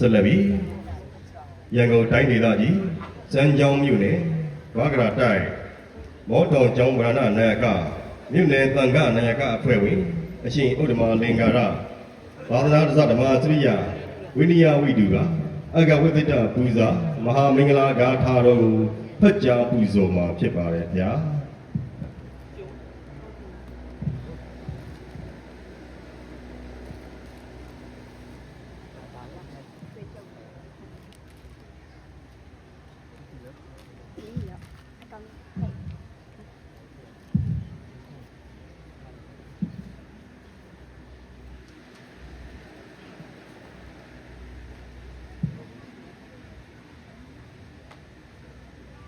Speaker 1: ဆက်လက်ပြီးရန်ကုန်တိုင်းဒေသကြီးစမ်းချောင်းမြို့နယ်ဝါကရာတိုင်းမောတော်ကျောင်းဗရဏနာယကမြို့နယ်သံဃာနာယကအဖွဲ့ဝင်အရှင်ဥဒ္ဓမာလင်္ကာရသာသနာ့ဓမ္မစရိယဝိနည်းဝိတုကအကဝိသတပူဇာမဟာမင်္ဂလာဂါထာတော်ကိုဖတ်ကြားပူဇော်မှာဖြစ်ပါတယ်ဗျာ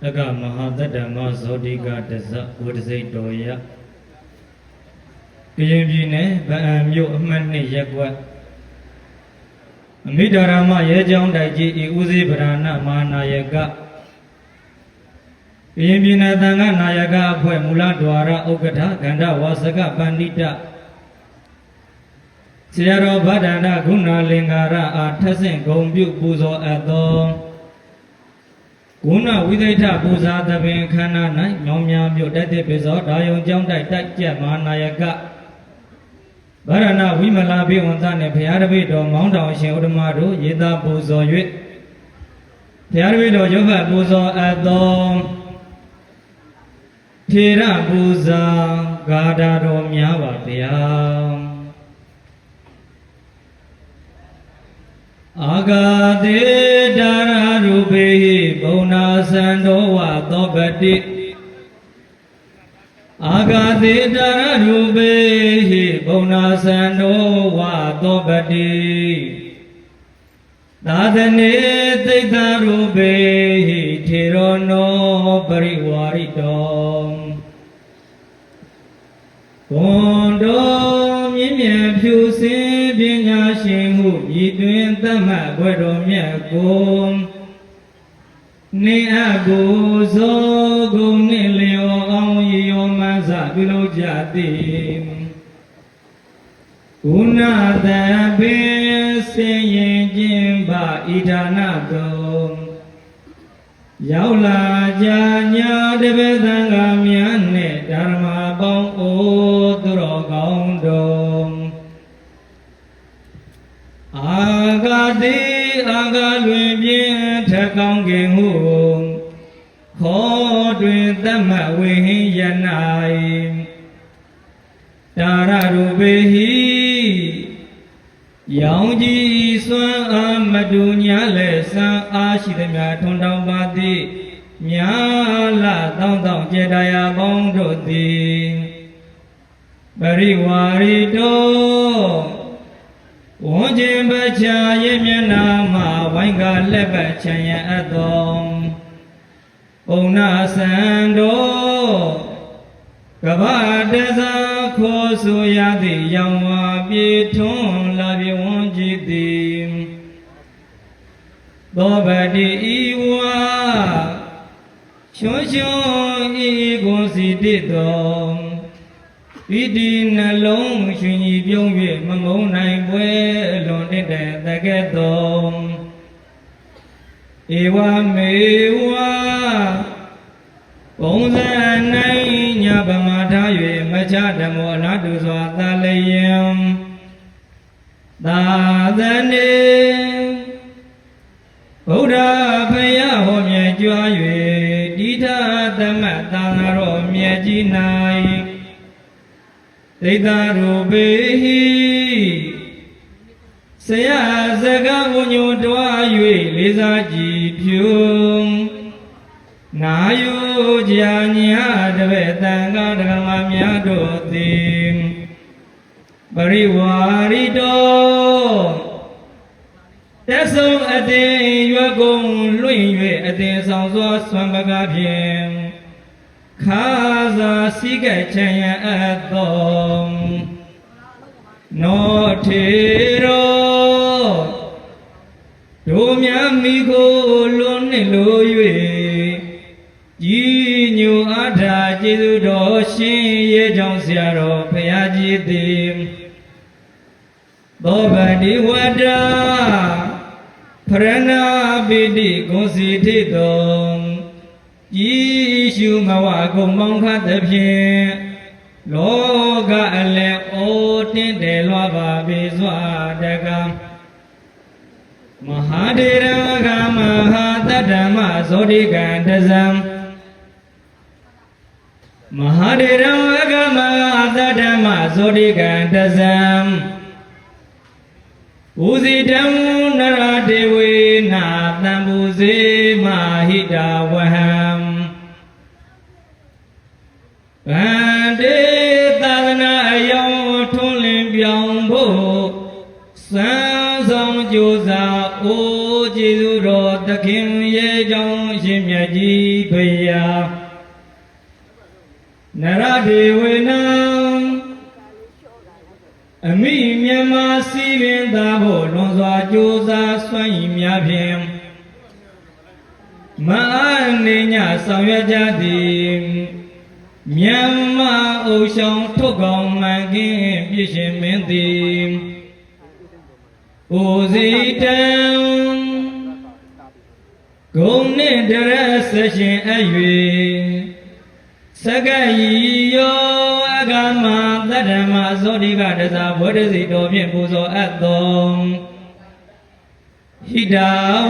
Speaker 6: အကမဟာတတ္တမဇောတိကတဇဝတ္တစိတ်တော်ရကရင်ပြည်နယ်ဗအံမြို့အမှတ်2ရပ်ကွက်အမိဒါရမရဲကျောင်းတိုက်ကြီးဤဦးစီးဗရဏမဟာနာယကကရင်ပြည်နယ်သံဃာနာယကအဖွဲ့မူလဒွါရဥက္ကဋ္ဌကန္ဓဝါစကပန္နိတ ဆရာတော်ဗဒ္ဒနာဂုဏလင်္ကာရအားထက်ဆင့်ဂုံပြုပူဇော်အပ်သောဂုဏဝိသိဋ္ဌပူဇာသဘင်ခန္ဓာ၌မြောင်များမြို့တက်တဲ့ပိဇောဒါယုံကျောင်းတိုက်တက်ကြက်မဟာနာယကဗရဏဝိမလာဘိဝန္တနှင့်ဘုရားတပည့်တော်မောင်းတောင်အရှင်ဥဒ္ဓမတို့ရေသာပူဇော်၍ဘုရားတပည့်တော်ယောဂပူဇော်အပ်သောထေရပူဇာဂါထာတော်များပါဗျာအာဂါတေဒါရရူပေဘုံနာသံတော်ဝသောပတိအာဂါတေဒါရရူပေဘုံနာသံတော်ဝသောပတိသာသနေသိတ္တရူပေထေရောနောပရိဝါရိတောဘွန်တော်မြင့်မြတ်ဖြူစင်ပညာရှင်မှုဤတွင်တတ်မှတ်ဘွယ်တော်မြတ်ကိုနေအကိုဇောကုံနှင့်လျော်အောင်ရည်ရောမှန်းစပြုလုပ်ကြသည်ဂုဏတံပင်ဆင်ရင်ခြင်းပါဣဒာနတောရောက်လာကြညာတပည့်သံဃာများနှင့်ဓမ္မပေါင်းအိုသူတော်ကောင်းတော်အာဂတိအာဂလွင်ပြင်းထကောင်းခင်ဟုခေါ်တွင်တတ်မှတ်ဝိဟိယ၌တာရရူပေဟိရောင်ကြီးစွမ်းအားမတူညာလဲစံအားရှိသည်များထွန်းတောင်းပါသည်မြာလာတောင်းတောင်းကျေတရားပေါင်းတို့သည်ပရိဝါရီတောဝွန်ကျင်ပချာရဲ့မျက်နာမှာဝိုင်းကလက်ပတ်ချံရအပ်သောပုံနာဆန်တော်ကဗ္ဗတဇာခေါ်ဆိုရသည့်ရောင်ဝါပြေထွန်းလာပြေဝန်းကြည်သည်သောဗတိဤဝါချွန်းချွန်းဤကိုစီတည်တော်ဣတိနှလုံးရှင်ကြီးပြုံး၍မငုံနိုင်ပွဲလွန်တဲ့တကဲ့တော်ဧဝမေဝပုံစံနိုင်ညဗမာထား၍မချဓမ္မောအလားတူစွာသာလျံသာသနေဗုဒ္ဓဖယားဟောမြဲကြွား၍တိထသမတ်သာနာတော်မြဲကြီး၌သိတ္တရူပေဟိဆရာစကားဝညွတွား၍လေးစားကြည်ဖြူနာယုကြာညာတပည့်တန်ခါဓမ္မများတို့သည်ပရိဝါရီတောတက်ဆုံးအတင်ရွက်ကုန်လွင့်၍အတင်ဆောင်စွာဆွမ်းပကားဖြင့်ခါသာစိကချံရအပ်သောနောထေရောတို့မြတ်မိကိုလွန်နှင့်လို၍ကြီးညိုအားထာကျေးဇူးတော်ရှင်ရဲ့ကြောင့်ဆရာတော်ဘုရားကြီးသည်သောဗတိဝတ္တဖရဏပိတိဂုံစီထိတောဤရှုမဝကုံမောင်ခတ်သဖြင့်လောကအလယ်အိုတင်းတယ်လွားပါပေစွာတကံမဟာဒေရကမဟာတတ္တမဇောတိကံတဇံမဟာဒေရကမဟာတတ္တမဇောတိကံတဇံဥဇိတံနရဒေဝေနာတံပုဇေမဟိတဝဟံဗန္တေသာသနာအယောင်ထွန်းလင်းပြောင်းဖို့စံဆောင်ကြိုးစားအိုးကျေးဇူးတော်သခင်ရဲ့ကြောင့်ရှင်မြတ်ကြီးဖရာနရဒေဝေနံအမိမြမစီပင်သာဖို့လွန်စွာကြိုးစားစွမ်းရည်များဖြင့်မအားနေညဆောင်ရွက်ကြသည်မြန်မာအုပ်ဆောင်ထုတ်ကောင်မှန်ကင်းပြည့်ရှင်မင်းသည် ကိုစီတံဂုံနှင့်တရဆက်ရှင်အ၍စကယီယောအဂမသတ္တမဇောတိကတဇာဘဝတစီတော်ဖြင့်ပူဇော်အပ်သောဟိတ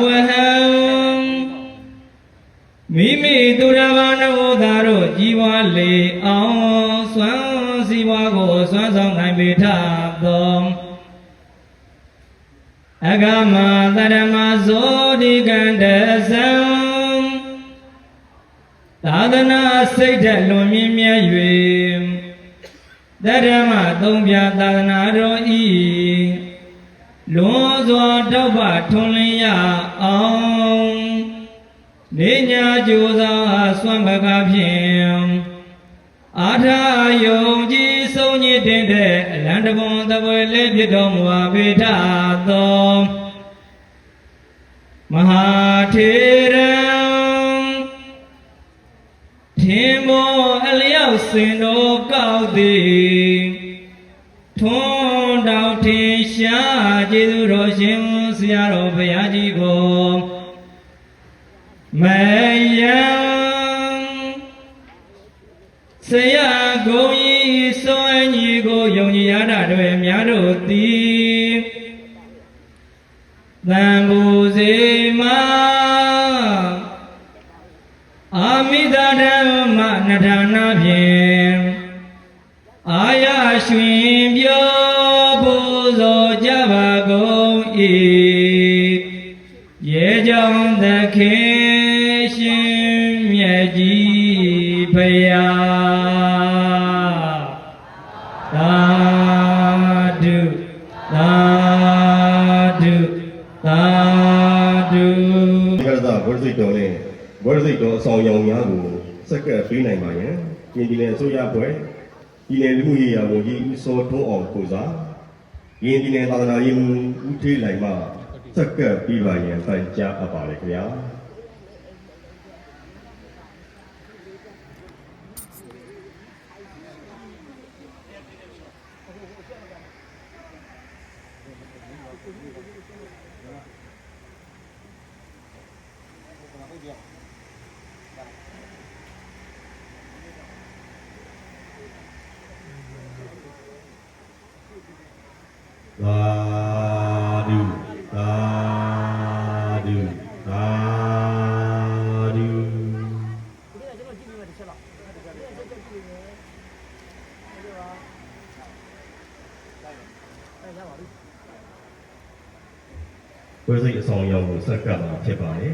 Speaker 6: ဝဟံမိမိသူရဘာနဝသာတို့ကြီးပွားလေအောင်စွမ်းစီပွားကိုစွမ်းဆောင်နိုင်ပေထသောအဂမသရမဇောတိကံတဇံသာသနာစိတ်ဓာတ်လွန်မြင့်မြတ်၍သရမသုံးပြသာသနာတော်ဤလွန်စွာတောက်ပထွန်းလင်းရအောင်နေညာကြိုးစားစွမ်းပကားဖြင့်အာထာယုံကြည်ဆုံးညစ်တဲ့အလံတပွန်သပွဲလေးဖြစ်တော်မူပါပေထသောမဟာထေရံထင်မောအလျောက်စင်တော်ကောက်သည်ထွန်းတောင်ထင်ရှားကျေးဇူးတော်ရှင်ဆရာတော်ဘုရားကြီးကိုမယံဆရာကိုကြီးစွန့်ညီကိုယုံကြည်ရတာတွေများတို့သည်သံဃူစေမအာမိတဓမ္မနဌာနဖြင့်အာရရွှင်ပြောပူဇော်ကြပါကုန်၏ရေကြောင့်သခင်ရှင်မြတ်ကြီးဖရာသာဓုသာဓုသာဓု
Speaker 1: ဒီကရသဘောစိတ်တော်နဲ့ဘောစိတ်တော်အဆောင်ရောင်များကိုစက္ကပ်ပေးနိုင်ပါရန်ပြည်နယ်အစိုးရဖွဲ့ပြည်နယ်လူမှုရေးရာဝန်ကြီးဦးစောထွန်းအောင်ကိုစားပြည်နယ်သာသနာရေးမှူးဦးထေးလိုက်မှစက္ကပ်ပြီးပါရန်ပန်ကြားအပ်ပါလေခင်ဗျာသာဓုသာဓုသာဓုဘယ်စိတ်အဆောင်ရောင်ကိုစက္ကပ်မှာဖြစ်ပါလေ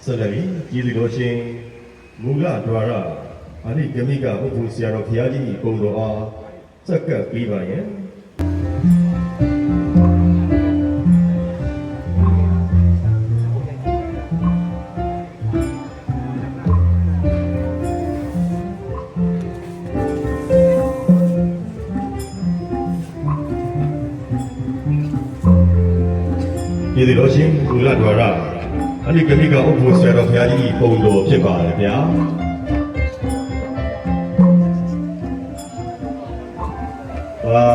Speaker 1: ဆက်လက်ပြီးကျေးဇူးတော်ရှင်မူလဒွါရအာနိဂမိကပုဂ္ဂိုလ်ဆရာတော်ဘုရားကြီးဤပုံတော်အားစက္ကပ်ပေးပါရန်ကျေးဇူးတော်ရှင်မူလဒွါရအနိကမိကဥပ္ပုဆရာတော်ဘုရားကြီးပုံတော်ဖြစ်ပါတယ်ဗျာသာ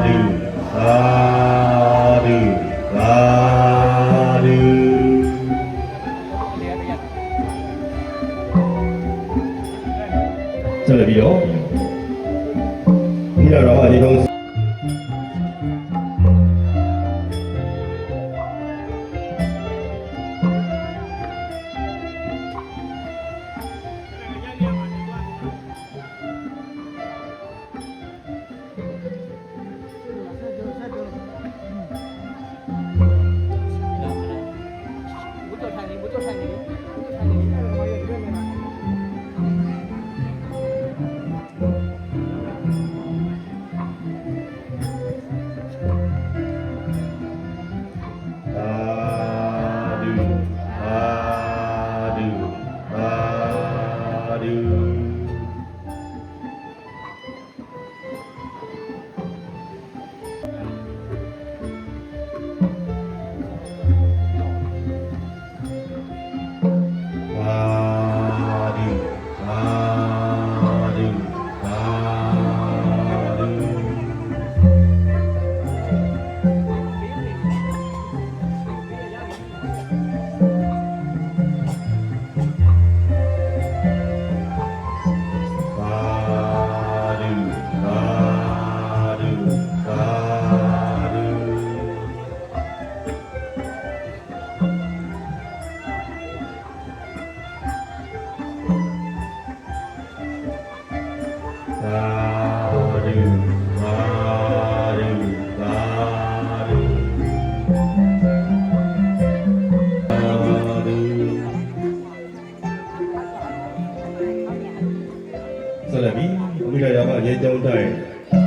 Speaker 1: ဓုသာဓုသာဓုဆက်လက်ပြီးတော့ဒီတော့အဒီတော့ ကျောင်းတိုင်း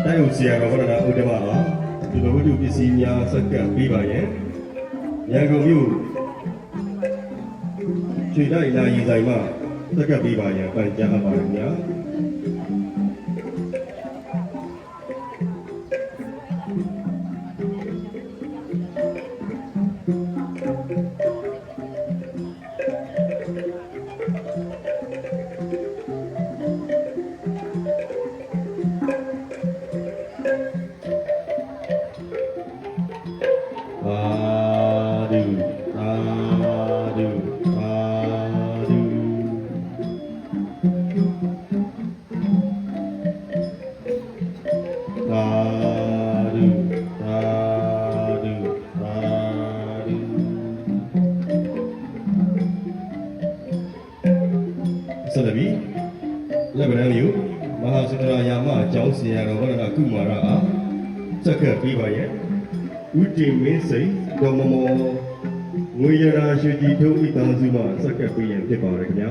Speaker 1: တိုက်ဦးဆရာတော်ဗရဏဥဒ္ဓမဟာဒီဘဝတ္ထုပစ္စည်းများစက္ကပ်ပေးပါရဲ့ရန်ကုန်မြို့ခြေတိုက်လာရင်ဆိုင်မှာစက္ကပ်ပေးပါရဲ့ပန်ကြားပါရခင်ဗျာဆက်လက်ပြီးလက်ဗရန်မျိုးမဟာစန္ဒရာယာမအကြောင်းဆရာတော်ဝရဏကုမာရအားစက္ကပ်ပေးပါရဲ့ဥတည်မင်းစိန်တော်မမောငွေရရာရွှေကြည်ထုံးမိသားစုမှစက္ကပ်ပေးရင်ဖြစ်ပါရခင်ဗျာ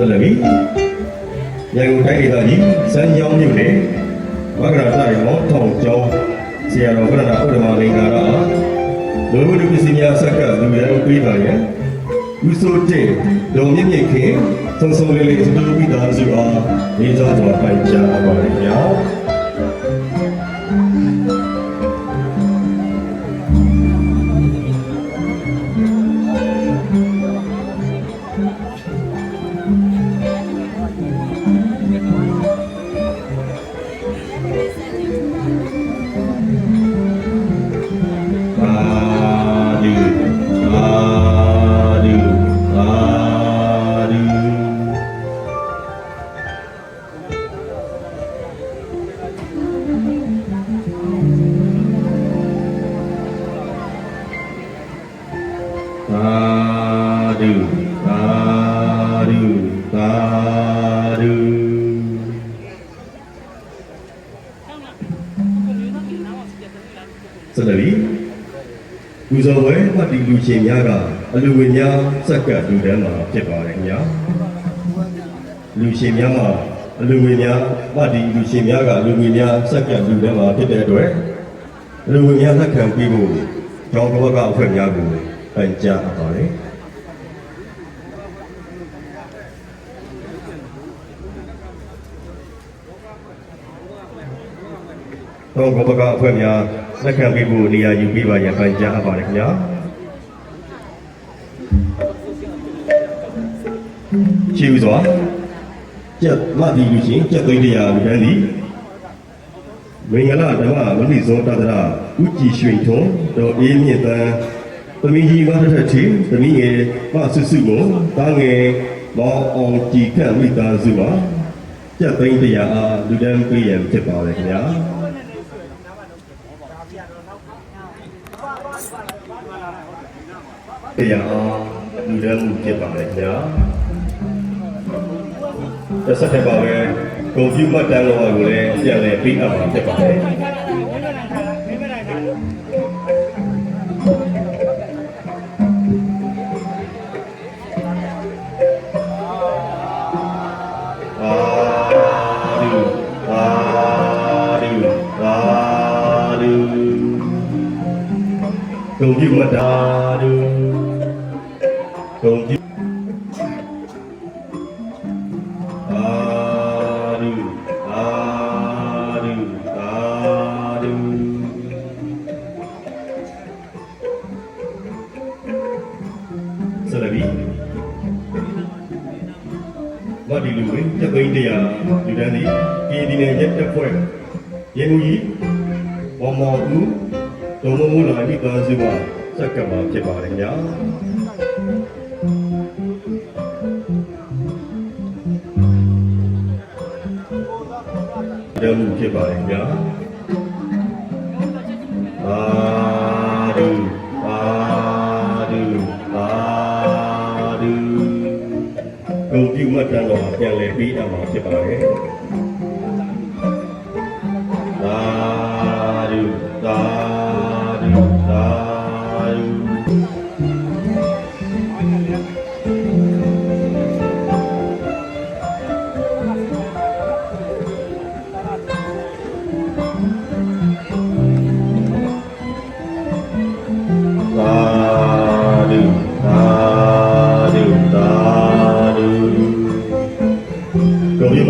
Speaker 1: ဆက်လက်ပြီးရန်ကုန်တိုင်းဒေသကြီးစမ်းချောင်းမြို့နယ်ဝဂရတိုင်းမောင်းထောင်ကျောင်းဆရာတော်ဗရဏဥဒ္ဓမလင်္ကာရအားလူမှုပစ္စည်းများစက္ကပ်လူရန်ပေးပါရဲ့ဥဆိုတဲ့ဒေါ်မြင့်မြင့်ခင်သုံးဆုံးလေးလေးစတူပိသားစုအားဒီကြောင့်တော့ပိုင်ကြပါရခင်ဗျာဆက်လက်ပြီးပူဇော်ပွဲမှတ်တည်လူရှင်များကအလူဝင်များစက္ကပ်လူတန်းမှာဖြစ်ပါတယ်ခင်ဗျာလူရှင်များမှာအလူဝင်များမှတ်တည်လူရှင်များကအလူဝင်များစက္ကပ်လူတန်းမှာဖြစ်တဲ့အတွက်အလူဝင်များလက်ခံပြီးဖို့ကျောင်းတော်ကအဖွဲ့များကိုပန်ကြားအပ်ပါတယ်တော့ဘကအဖွဲ့များလက်ခံပေးဖို့နေရာယူပေးပါရန်ပန်ကြားအပ်ပါတယ်ခင်ဗျာရှိဦးစွာကျက်မတိလူချင်းကျက်သိန်းတရားလူတန်းသည်မင်္ဂလာဓမ္မမဏိဇောတတရဥကြည်ရွှေထွန်းတော်အေးမြင့်တန်းသမီးကြီးမထထထီသမီးငယ်မဆုစုကိုတားငယ် မောင်အောင်ကြည်ခန့်မိသားစုမှာကျပ်သိန်း100အားလူဒန်းပေးရန်ဖြစ်ပါတယ်ခင်ဗျာတရားအားလူဒန်းမှုဖြစ်ပါတယ်ခင်ဗျာတစ်ဆက်တည်းပါပဲကွန်ပျူတာတန်းတော်ကိုလည်းပြန်လည်ပြီးအပ်မှာဖြစ်ပါတယ်ကုန်ပြုမတာဒူကုန်ပြုအာဒူအာဒူအာဒူဆလဘီဘာဒီလူဝင်တပိန်တရားလူတန်းဒီပြည်ဒီနယ်ရက်တက်ဖွဲ့ရေမူကြီးဘောမော်ဦးဒုံမူလာမိသားစုမှာစက်ကပ်မှာဖြစ်ပါတယ်ညာဒုံမှုဖြစ်ပါတယ်ညာအာဒူအာဒူအာဒူဂုံပြုမတ်တန်တော်ပြန်လည်ပြီးအမှာဖြစ်ပါတယ်အာဒူသာ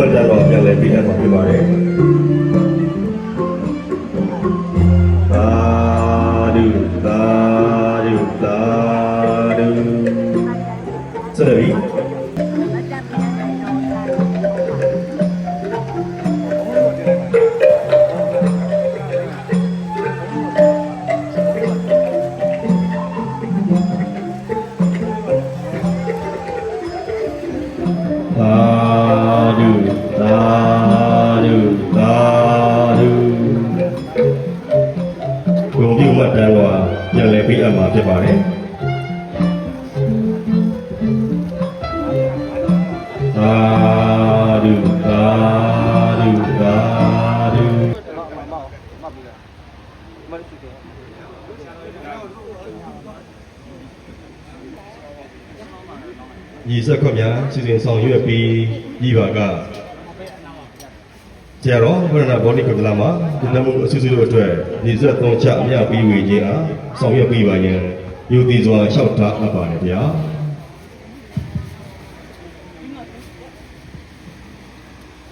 Speaker 1: ဘတ်တော်ပြန်လဲပြီးအပ်မှာဖြစ်ပါတယ်သာဓုသာဓုသာဓုစရဗီပြန်လဲပြီးအပ်မှာဖြစ်ပါတယ်သာဓုသာဓုသာဓုညီဆက်ခွန်များစီစဉ်ဆောင်ရွက်ပြီးပြည်ပါကဆရာတော်ဗရဏဘောနိကုတ္တလမှာဒီနမှုအဆူဆူတို့အတွက်ညီဆက်သုံးချအမြပြီးဝေခြင်းအားဆောင်ရွက်ပြီးပါရင်ယုံကြည်စွာလျှောက်ထားအပ်ပါတယ်ဗျာ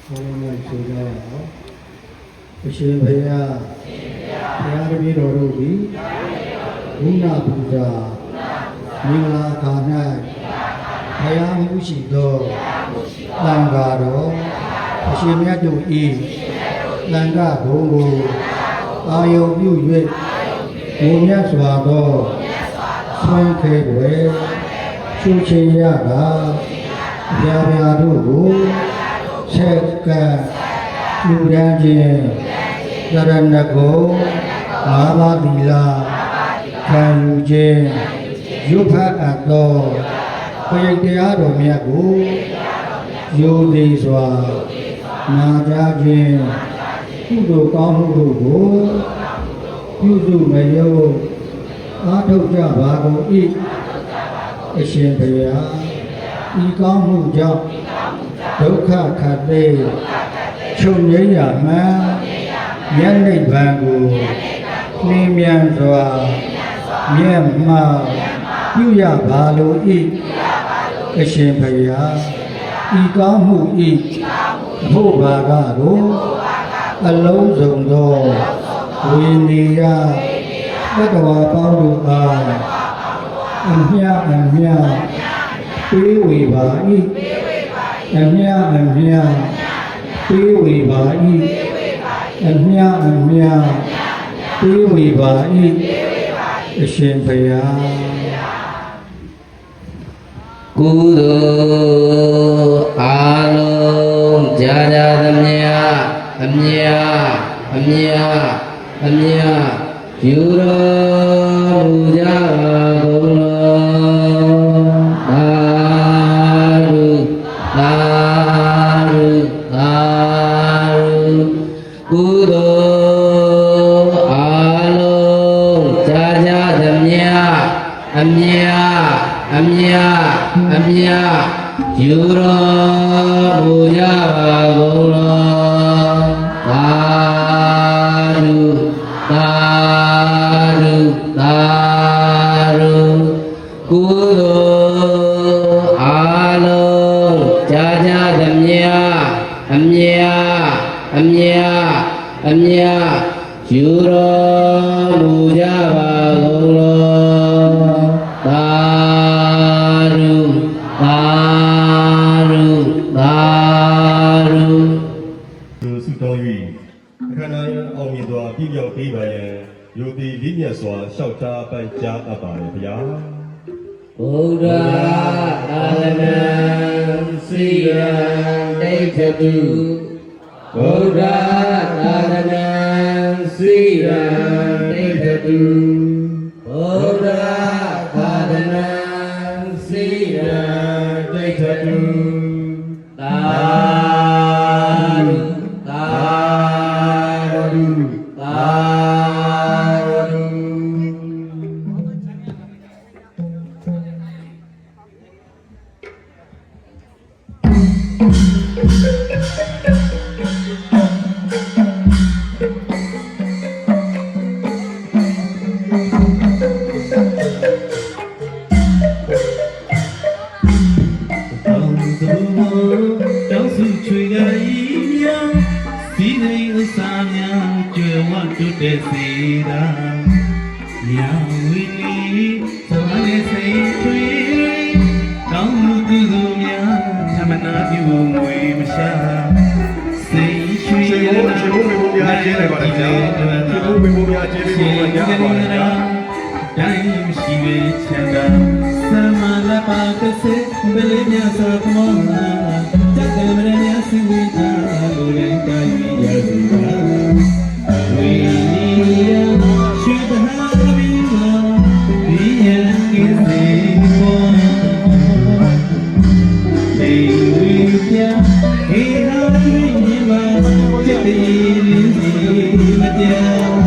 Speaker 7: ဘုရားဆိုကြပါဦးအရှင်ဘုရားဘုရားတပည့်တော်တို့သည်ဘုရားပူဇာမင်္ဂလာခါ၌ဘုရားမှုရှိသောသံဃာတော်အရှင်မြတ်တို့ဤသံဃာဘုံကိုအာယုပြု၍ဘုံမြတ်စွာသောဆွမ်းခဲွယ်ရှုချင်ရတာဘုရားတို့ကိုဆက်ကလူရန်ခြင်းရဏကိုငါးပါးသီလခံယူခြင်းရုပ်ဖတ်အပ်သောဘုရားတရားတော်မြတ်ကိုယုံကြည်စွာနာကြားခြင်းကုသိုလ်ကောင်းမှုတို့ကိုပြုစုမယုံအားထုတ်ကြပါကုန်၏အရှင်ဘုရားဤကောင်းမှုကြောင့်ဒုက္ခခတ်သိချုပ်ငြိမ်းရမှန်ဉာဏ်နိဗ္ဗာန်ကိုနှင်းမြန်စွာမြတ်မှပြုရပါလို၏အရှင်ဘုရားဤကောင်းမှုဤဘုရားကိုအလုံးစုံသောဝိနည်းယသတ္တဝါပေါင်းတို့အားအမြပေးဝေပါ၏အမြပေးဝေပါ၏အမြပေးဝေပါ၏အရှင်ဘုရား
Speaker 5: ကုသိုလ်အာလုံးကြာကြာသမျှအမြယူတော်မူကြပါကုန်လောသာဓုသာဓုသာဓုကုသိုလ်အာလုံးကြာကြာသမျှအမြယူတော်မူကြပါကုန်လောသာဓုသာဓုသာဓုကုသိုလ်အာလုံးကြာကြာသမျှအမြယူတော်မူကြပါကုန်လောသာဓုသာဓုသာဓု
Speaker 1: သူစုတောင်း၍အခမ်းအနားအောင်မြင်စွာပြည့်ပြောက်ပေးပါရန်ယုံကြည်လေးမြတ်စွာလျှောက်ထားပန်ကြားအပ်ပါတယ်ဗျာ
Speaker 5: ဗုဒ္ဓသာသနာစိရန်ဒိဋ္ဌတုဗုဒ္ဓသာသနာစိရန်ဒိဋ္ဌတုဗုဒ္ဓသာသနာစိရန်ဒိဋ္ဌတုသာဓုသာဓုသာဓု
Speaker 3: တောင်းစုချွေကဤမြောင်စီနေဥစားများကျွယ်ဝတ်တုတဲ့စေတာမြောင်ဝီလီသမားနဲ့စိတ်ထွေးကောင်းမှုကုသိုလ်များသမနာပြုငွေမရှာစိတ်ရွှေရနာရှင်ဘုံများကျေးလိုက်ပါလားဗျာရှင်ဘုံများကျေးပေးဖို့ကြားပါလားတိုင်းမရှိပဲချမ်းသာသမလပါကစေဘယ်လေးများစွာကမောတတ်တယ်မရများစီဝိတာလူတိုင်းတိုင်းရစုပါဝိနိယရှိတဟာဘိမောဒီယံကိစေဘောဒေဝိပြဟေဟာဝိနိမာจิตတိစီမတရား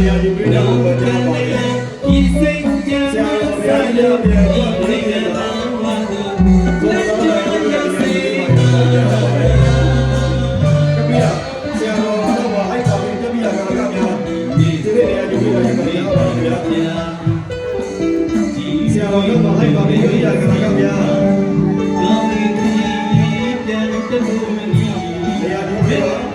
Speaker 1: နေရာယူပေးတာကိုပဲကြားပါရစေဒီစိတ်ကြမ်းဆိုင်ရပြန်ဒီနေရာဝါဒလက်ကြရစေကပြရဆရာတော်တော့ဘာအိုက်ပါပြီးတပြရကများဒီနေရာယူပေးတာကိုကြားပါရစေဆရာတော်တော့ဘာအိုက်ပါပြီးတပြရကများကောင်းပြီပြန်တလို့မနီးနေရာယူပေးပါ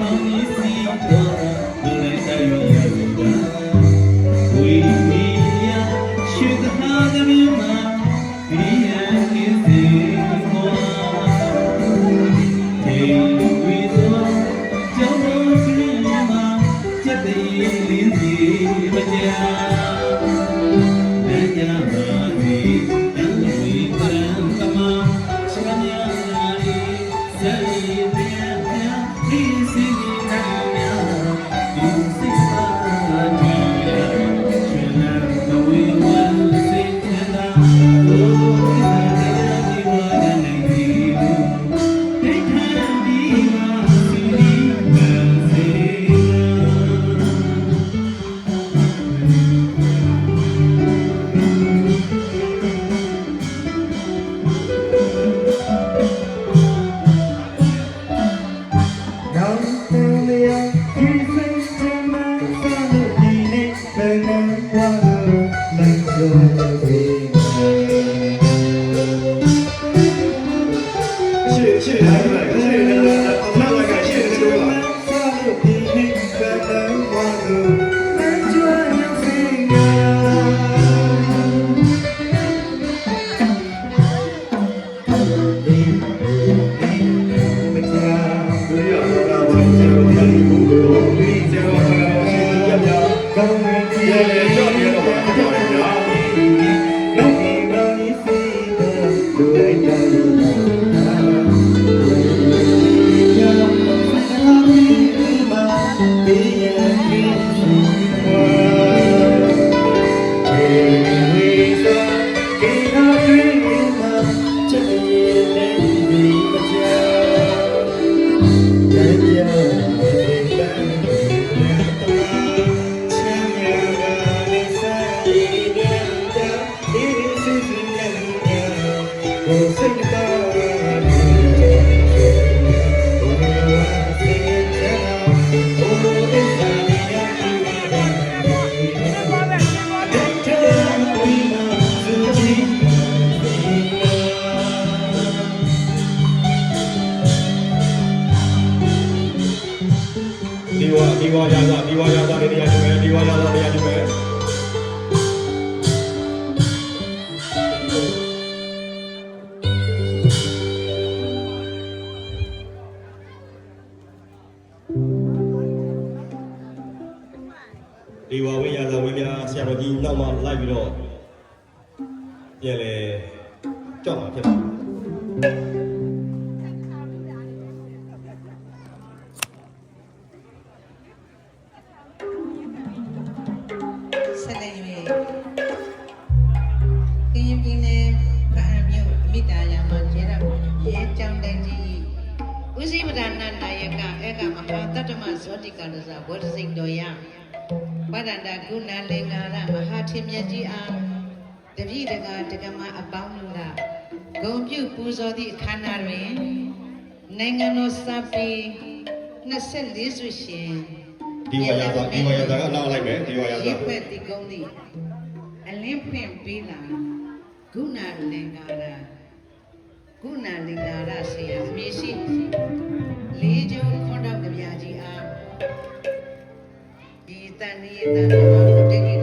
Speaker 1: ဒီဝါရသာနေရာယူမယ်ဒီဝါရသာနေရာယူမယ်ဒီဝါဝိရသာဝိများဆရာတော်ကြီးနောက်မှလိုက်ပြီးတော့ပြန်လေကြောက်မှာဖြစ်ပါတယ်
Speaker 8: ဆက်လက်၍ကရင်ပြည်နယ်ဗဟန်းမြို့မိတာယာမှာကျင်းပရဲကြောင်းတန်းကြီးဦးစီးပဒနာနာယကဧကမဟာတတ္တမဇောတိကရဇဝတ္တစိတ်တော်ရဗဒန္တကုဏလင်္ကာရမဟာထင်မြတ်ကြီးအားတပည့်တကာတက္ကမအပေါင်းတို့ကဂုဏ်ပြုပူဇော်သည့်အခမ်းအနားတွင်နိုင်ငံတော်စာပေ24စုရှင်
Speaker 1: ဒီဝါရသာကနောက်လိုက်မယ်ဒီဝါရသာ
Speaker 8: ရေခွက်တိကုန်းသည်အလင်းဖွင့်ပေးလာဂုဏလင်္ကာရဆရာအမည်ရှိလေးကျုံခွန်တော်ကြပြကြီးအားဒီတန်ဒီတန်တော်ကိုတကယ်